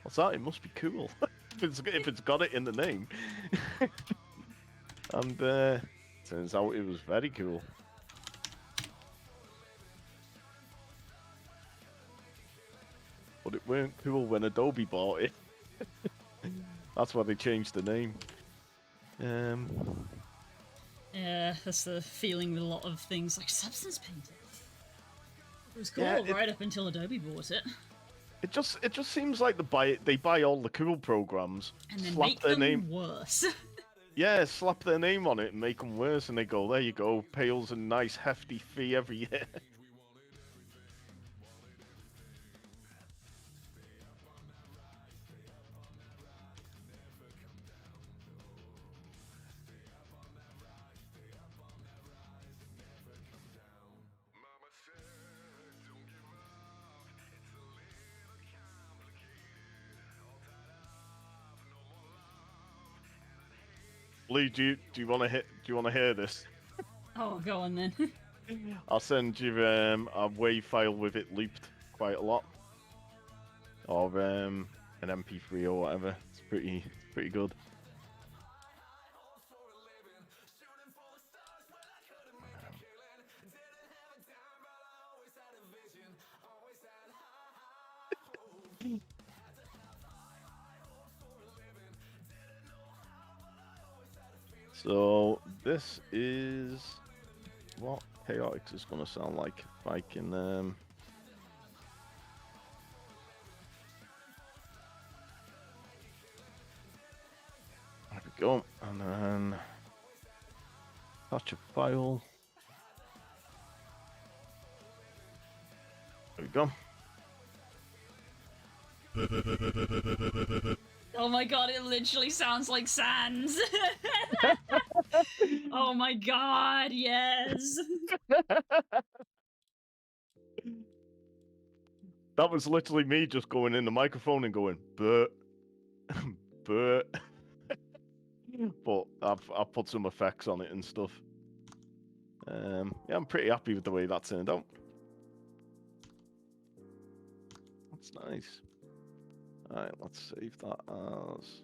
what's that? It must be cool if it's got it in the name. And turns out it was very cool. But it weren't cool when Adobe bought it. That's why they changed the name. Yeah, that's the feeling with a lot of things like Substance Painter. It was cool Yeah, right up until Adobe bought it. It just seems like they buy all the cool programs, And then slap make their them name, worse. yeah, slap their name on it and make them worse, and they go, there you go, pay us a nice hefty fee every year. Lee, do you want to hear this? Oh, go on then. I'll send you a WAV file with it looped quite a lot, or an MP3 or whatever. It's pretty good. So this is what Chaotix is gonna sound like if I can there we go, and then attach a file. There we go. Oh my god, it literally sounds like Sans. Oh my god, yes. That was literally me just going in the microphone and going, but, but. But I've put some effects on it and stuff. Yeah, I'm pretty happy with the way that turned out. That's nice. Alright, let's save that as...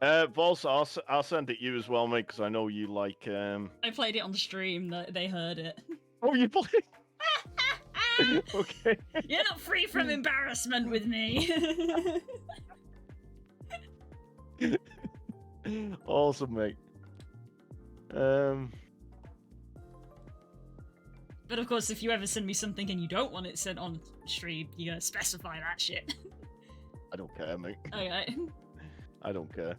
Voss, I'll send it you as well, mate, because I know you like. I played it on the stream. They heard it. Oh, you play? Okay. You're not free from embarrassment with me. Awesome, mate. But of course, if you ever send me something and you don't want it sent on stream, you gotta specify that shit. I don't care, mate. Okay. I don't care.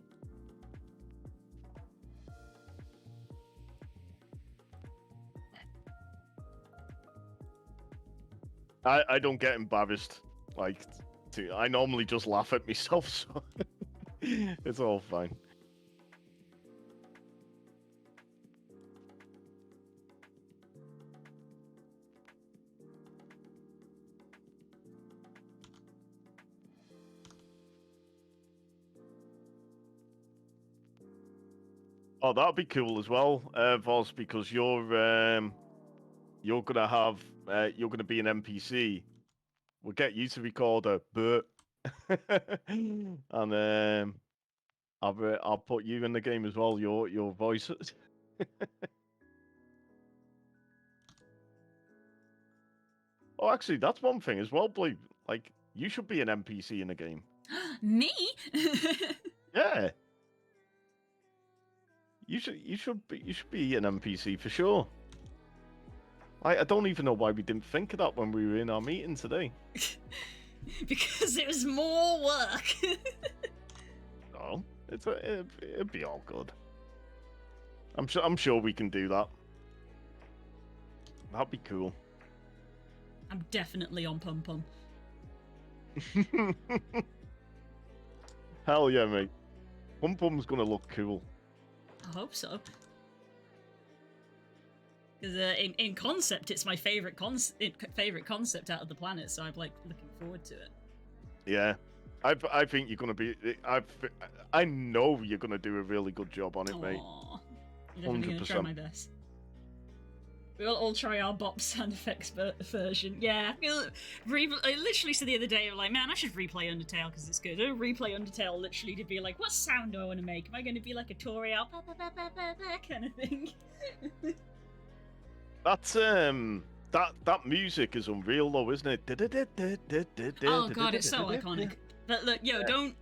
I don't get embarrassed. Like, I normally just laugh at myself, so it's all fine. Oh, that'd be cool as well, Voz, because you're gonna be an NPC. We'll get you to record a but, and I'll put you in the game as well. Your voice. Oh, actually, that's one thing as well, Blue. Like, you should be an NPC in the game. Me? Yeah. You should be an NPC for sure. I don't even know why we didn't think of that when we were in our meeting today. Because it was more work. Oh, it'd be all good. I'm sure we can do that. That'd be cool. I'm definitely on Pum Pum. Hell yeah, mate. Pum Pum's gonna look cool. I hope so. Because in concept, it's my favorite concept out of the planet, so I'm like looking forward to it. Yeah, I think you're gonna be. I know you're gonna do a really good job on it, mate. Aww. I'm definitely gonna try 100%. my best. We'll all try our bop sound effects version. Yeah, I literally said the other day, I'm like, man, I should replay Undertale because it's good. I replay Undertale literally to be like, what sound do I want to make? Am I going to be like a Toriel kind of thing? That's that music is unreal though, isn't it? Oh god, it's so iconic. But look, yo, don't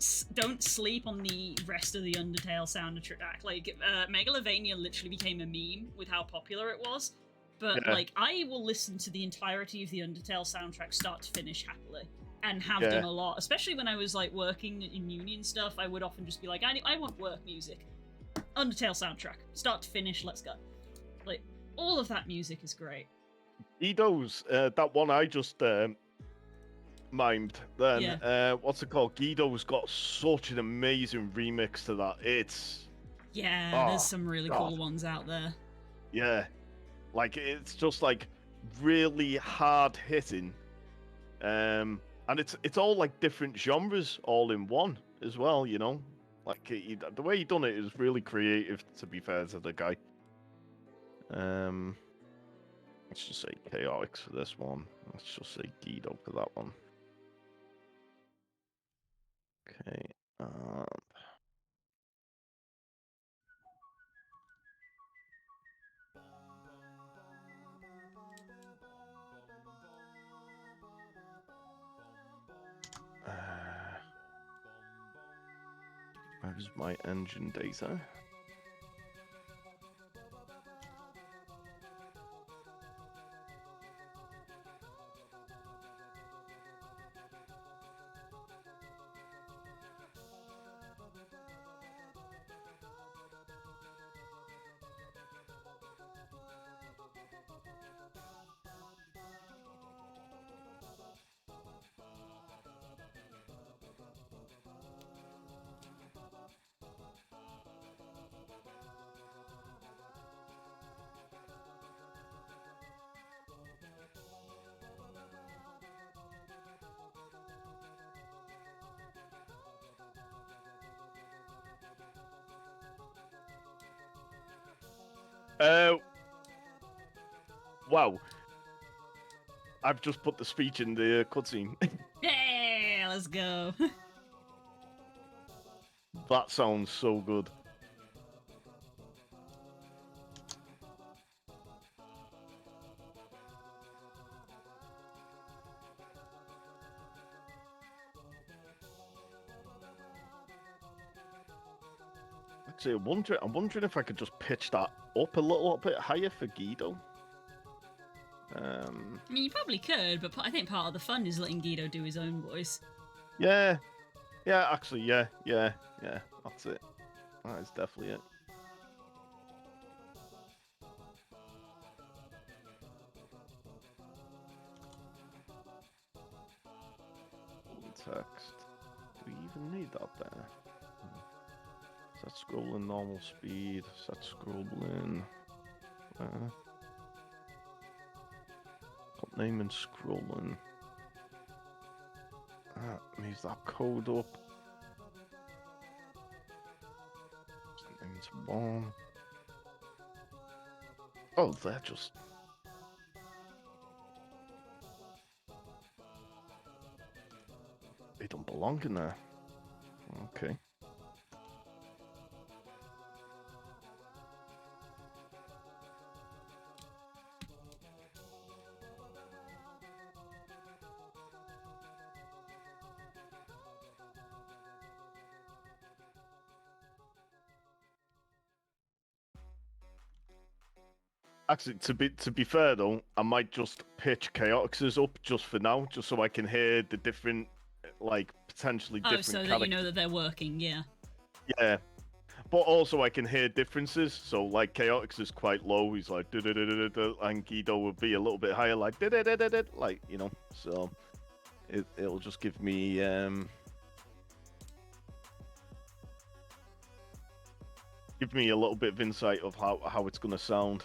sleep on the rest of the Undertale soundtrack. Like, Megalovania literally became a meme with how popular it was. But Yeah. like, I will listen to the entirety of the Undertale soundtrack start to finish happily, and have Yeah. done a lot. Especially when I was like working in uni and stuff, I would often just be like, I want work music. Undertale soundtrack, start to finish, let's go. Like, all of that music is great. Guido's that one I just mimed. Then Yeah. what's it called? Guido's got such an amazing remix to that. It's Yeah, Oh, there's some really God. cool ones out there. yeah, like it's just like really hard hitting, and it's all like different genres all in one as well. You know, like the way he done it is really creative. To be fair to the guy. Let's just say Chaotix for this one. Let's just say Guido for that one. Okay. Where's my engine data? Wow. I've just put the speech in the cutscene. Yeah, let's go. That sounds so good. Actually, I'm wondering if I could just pitch that up a little bit higher for Guido. I mean, you probably could, but I think part of the fun is letting Guido do his own voice. Yeah, actually, yeah. That's it. That is definitely it. Text. Do we even need that there? Set scrolling normal speed. Set scrolling. Put name and scrolling. Moves that code up. Name's 1. Oh, they're just. They don't belong in there. Okay. Actually, to be fair though, I might just pitch Chaotix's up just for now, just so I can hear the different, like potentially Oh, different. so that you know that they're working, yeah. Yeah, but also I can hear differences. So like Chaotix is quite low. He's like and Guido would be a little bit higher, like like you know. So it'll just give me a little bit of insight of how it's gonna sound.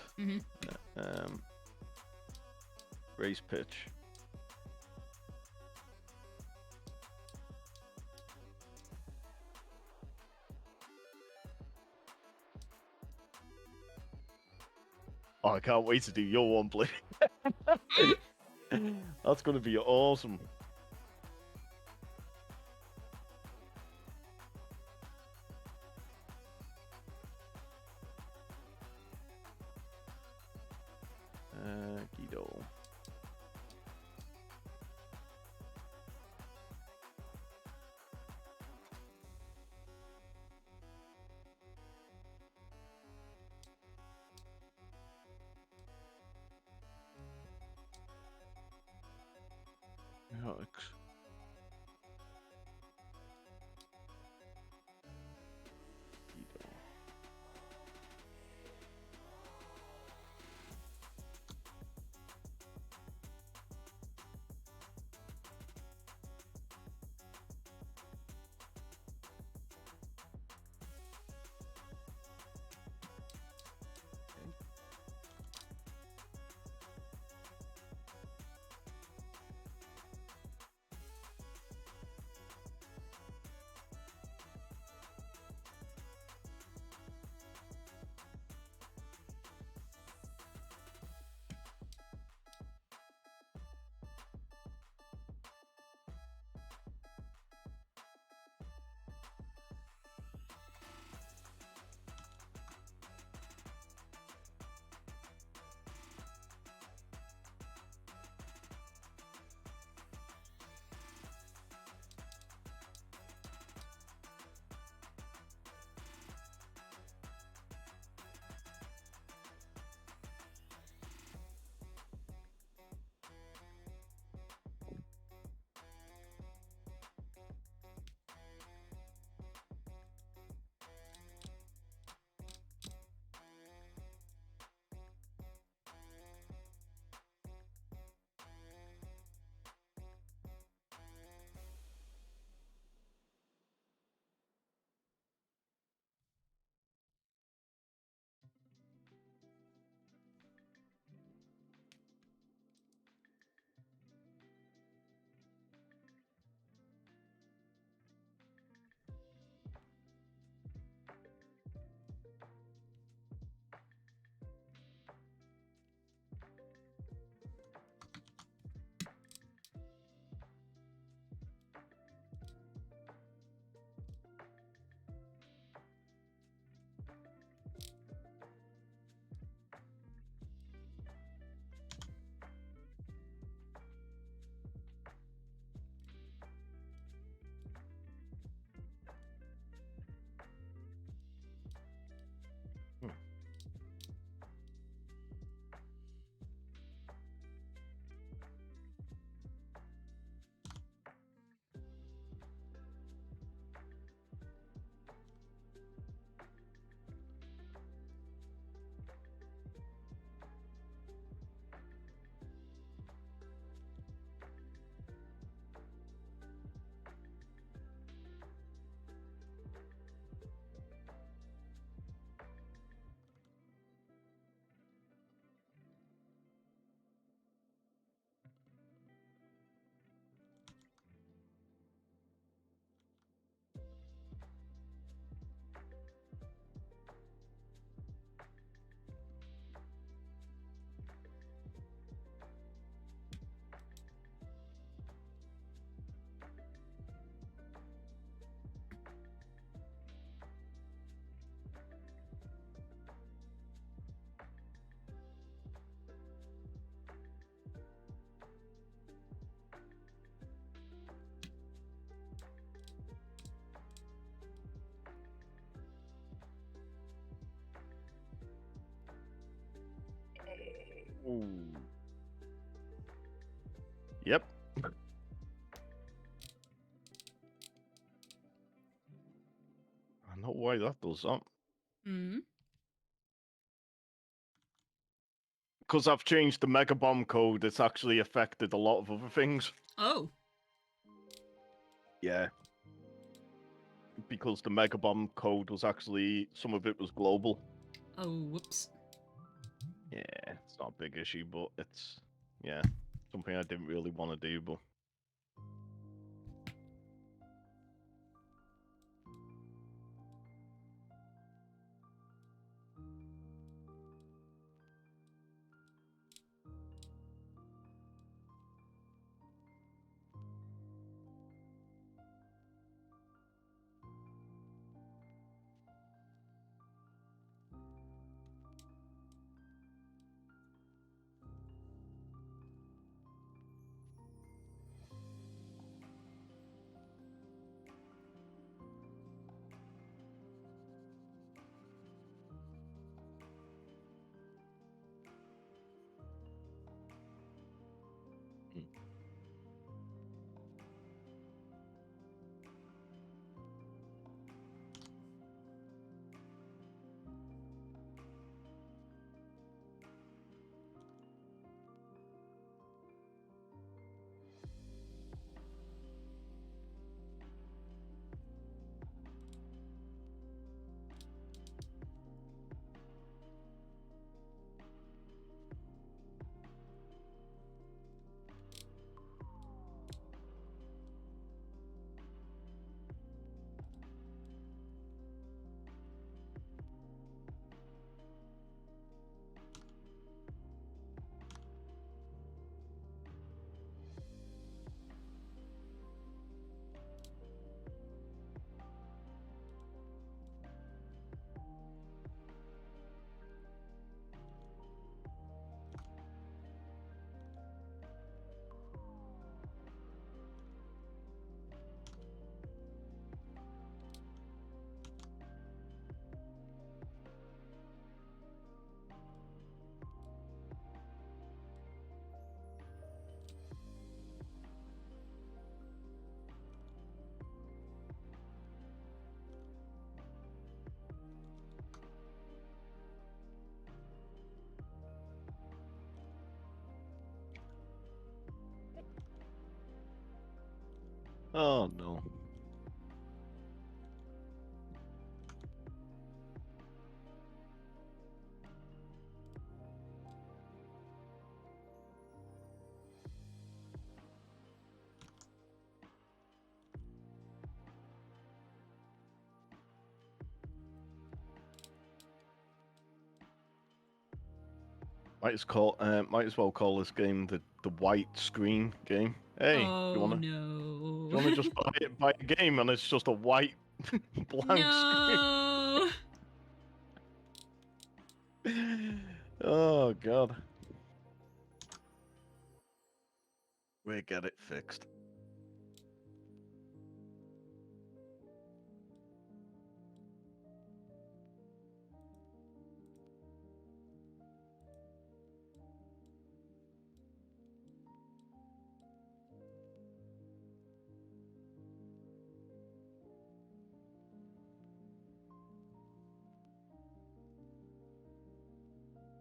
Raise pitch. Oh, I can't wait to do your one, please. That's gonna be awesome. Guido. Alex. Guido. Oh. Yep. I know why that does that. Hmm. Because I've changed the Mega Bomb code, it's actually affected a lot of other things. Oh. Yeah. Because the Mega Bomb code was actually, some of it was global. Oh, whoops. Yeah, it's not a big issue, but it's, yeah, something I didn't really want to do, but... Oh, no. Might as well call this game the white screen game. Hey, Oh, no. you wanna just buy a game and it's just a white blank No. screen. Oh god. We'll get it fixed.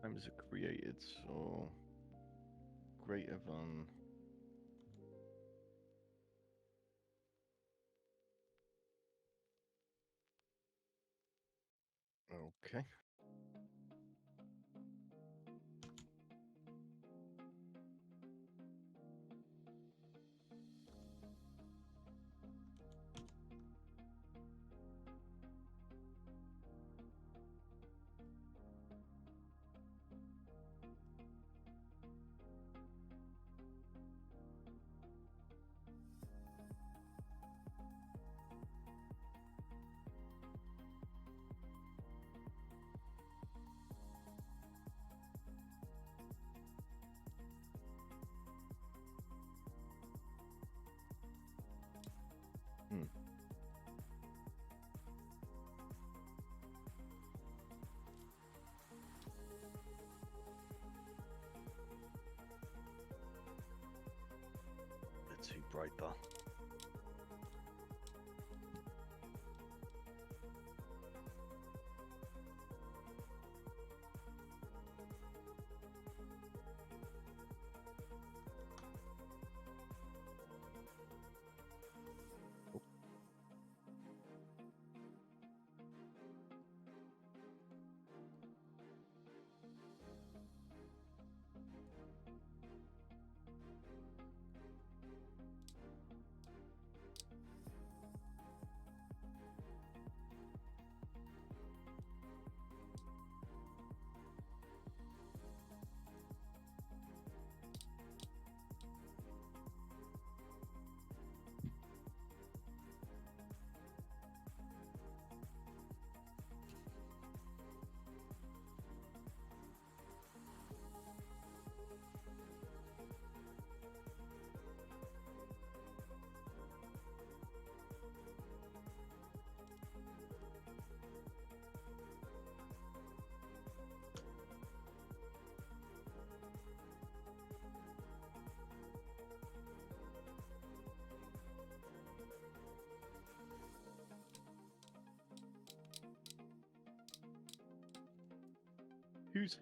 Time is it created? So greater than. Okay.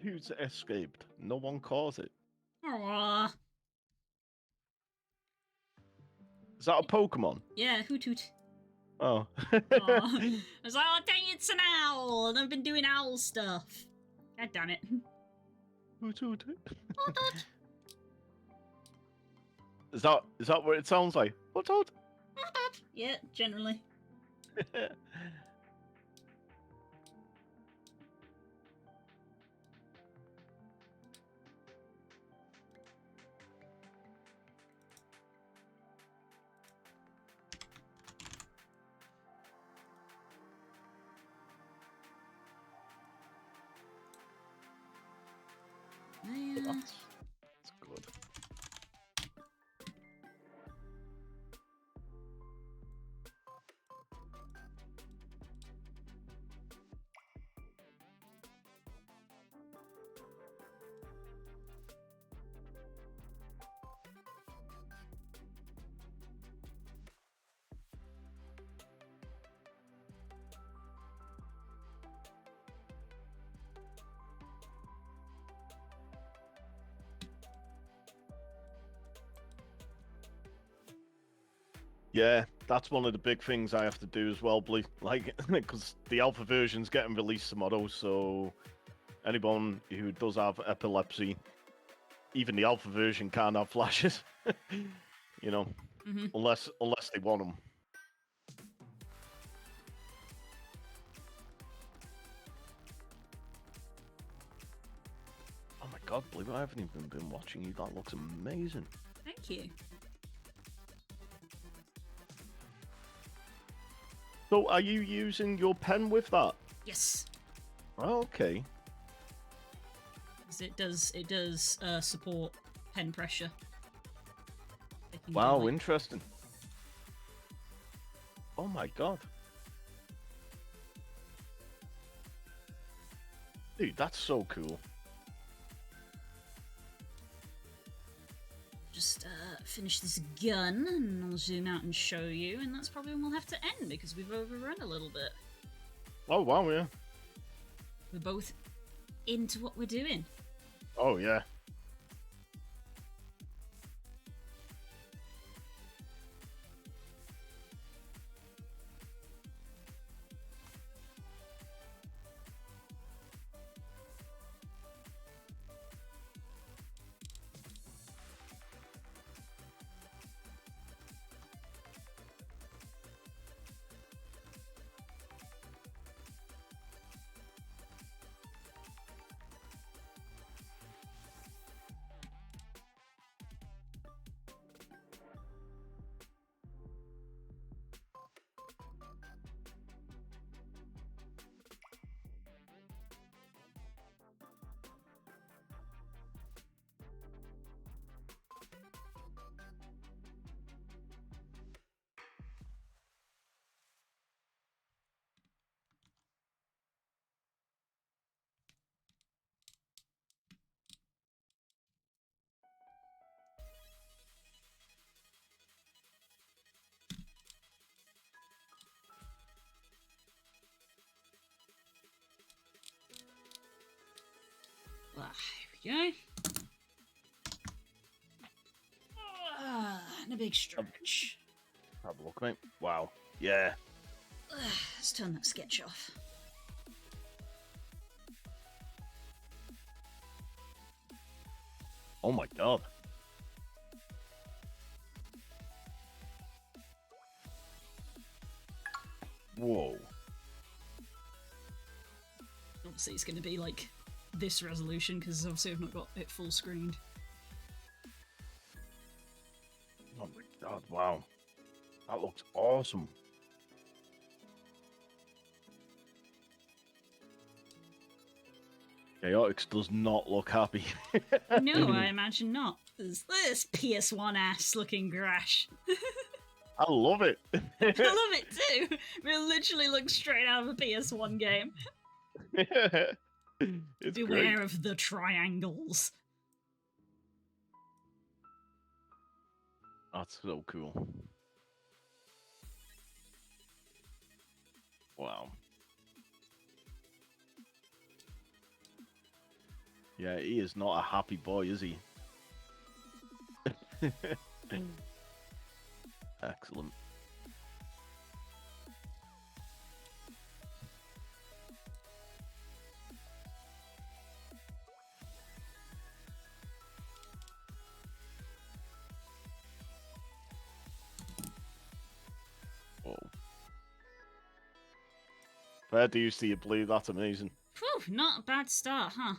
Who's escaped? No one calls it. Aw. Is that a Pokemon? Yeah, hoot hoot. Oh. Aw. I was like, oh dang, it's an owl, and I've been doing owl stuff. God damn it. Hoot hoot. Hoot hoot. Is that what it sounds like? Hoot hoot. Hoot hoot. Yeah, generally. Yeah. That's good. Yeah, that's one of the big things I have to do as well, Blee. Like, because the alpha version's getting released tomorrow, so anyone who does have epilepsy, even the alpha version can't have flashes. You know, Mm-hmm. unless they want them. Oh my god, Blee, I haven't even been watching you. That looks amazing. Thank you. So, are you using your pen with that? Yes. Oh, okay. 'Cause it does support pen pressure. It can do, Wow, like- interesting. Oh my god. Dude, that's so cool. Just finish this gun, and I'll zoom out and show you, and that's probably when we'll have to end because we've overrun a little bit. Oh wow, yeah. We're both into what we're doing. Oh yeah. Here we go. And a big stretch. Have a look, mate. Wow. Yeah. Let's turn that sketch off. Oh my god. Whoa. Obviously, it's going to be like this resolution because obviously I've not got it full screened. Oh my god, wow. That looks awesome. Chaotix does not look happy. No, I imagine not. This PS1 ass looking grash. I love it. I love it too. It literally looks straight out of a PS1 game. It's Beware great. of the triangles. That's so cool. Wow. Yeah, he is not a happy boy, is he? Excellent. Oh. Fair dues to you, Blue. That's amazing. Whew, not a bad start, huh?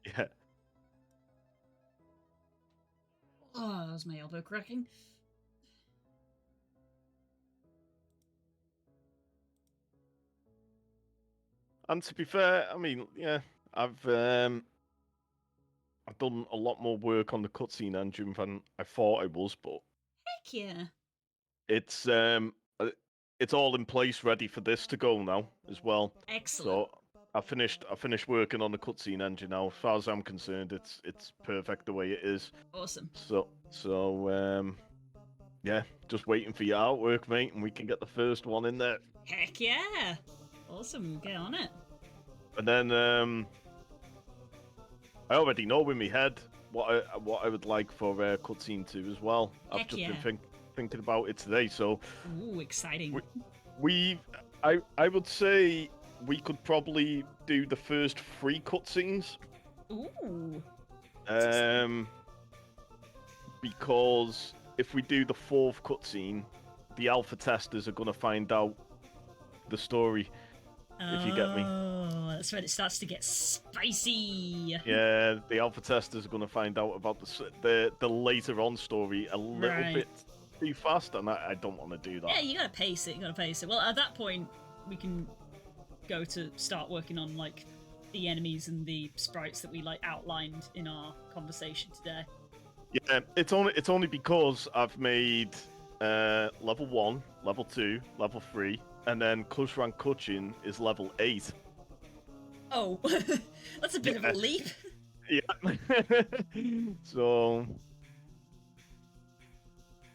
Yeah. Oh, that was my elbow cracking. And to be fair, I mean, yeah, I've done a lot more work on the cutscene engine than I thought I was, but Heck yeah. it's um uh, it's all in place, ready for this to go now as well. Excellent. So I finished working on the cutscene engine now. As far as I'm concerned, it's perfect the way it is. Awesome. So yeah, just waiting for your artwork, mate, and we can get the first one in there. Heck yeah. Awesome. Get on it. And then I already know in my head what I would like for cutscene 2 as well. I've Heck just yeah. been thinking about it today. So Ooh, exciting. I would say we could probably do the first 3 cutscenes. Ooh. Because if we do the 4th cutscene, the alpha testers are gonna find out the story. If you get me. Oh, that's when it starts to get spicy. Yeah, the alpha testers are gonna find out about the later on story a little Right. bit too fast, and I don't want to do that. Yeah, you gotta pace it. You gotta pace it. Well, at that point, we can go to start working on like the enemies and the sprites that we like outlined in our conversation today. Yeah, it's only because I've made level 1, level 2, level 3, and then Kushran Kuchin is level 8. Oh, that's a bit of a Yeah. leap. Yeah. So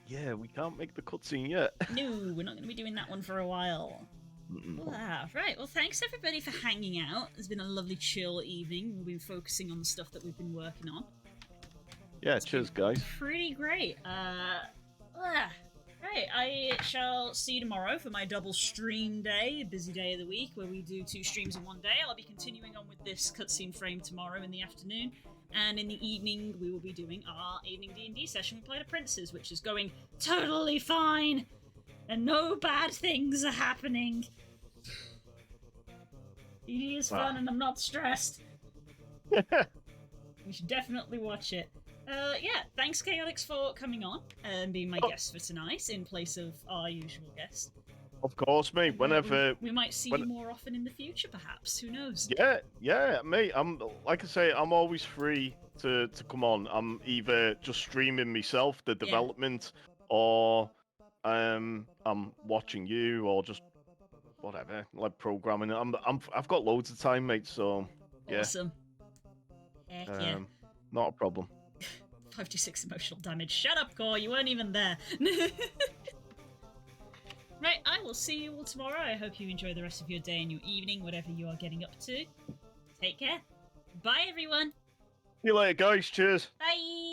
yeah, we can't make the cutscene yet. No, we're not going to be doing that one for a while. Mm-mm. Wow, right. Well, thanks everybody for hanging out. It's been a lovely chill evening. We've been focusing on the stuff that we've been working on. Yeah, cheers, guys. Pretty great. Right, I shall see you tomorrow for my double stream day, a busy day of the week where we do 2 streams in one day. I'll be continuing on with this cutscene frame tomorrow in the afternoon, and in the evening we will be doing our evening D&D session. We play the Princes, which is going totally fine, and no bad things are happening. D&D is fun, and I'm not stressed. You should definitely watch it. Yeah, thanks Chaotix for coming on and being my guest for tonight in place of our usual guest. Of course, mate. Whenever. We might see when- you more often in the future, perhaps. Who knows? Yeah, mate. I'm like I say, I'm always free to come on. I'm either just streaming myself the development, or I'm watching you, or just whatever, like programming. I've got loads of time, mate. So yeah, Awesome. Heck yeah. not a problem. 56 emotional damage. Shut up, Core. You weren't even there. Right, I will see you all tomorrow. I hope you enjoy the rest of your day and your evening, whatever you are getting up to. Take care. Bye, everyone. See you later, guys. Cheers. Bye.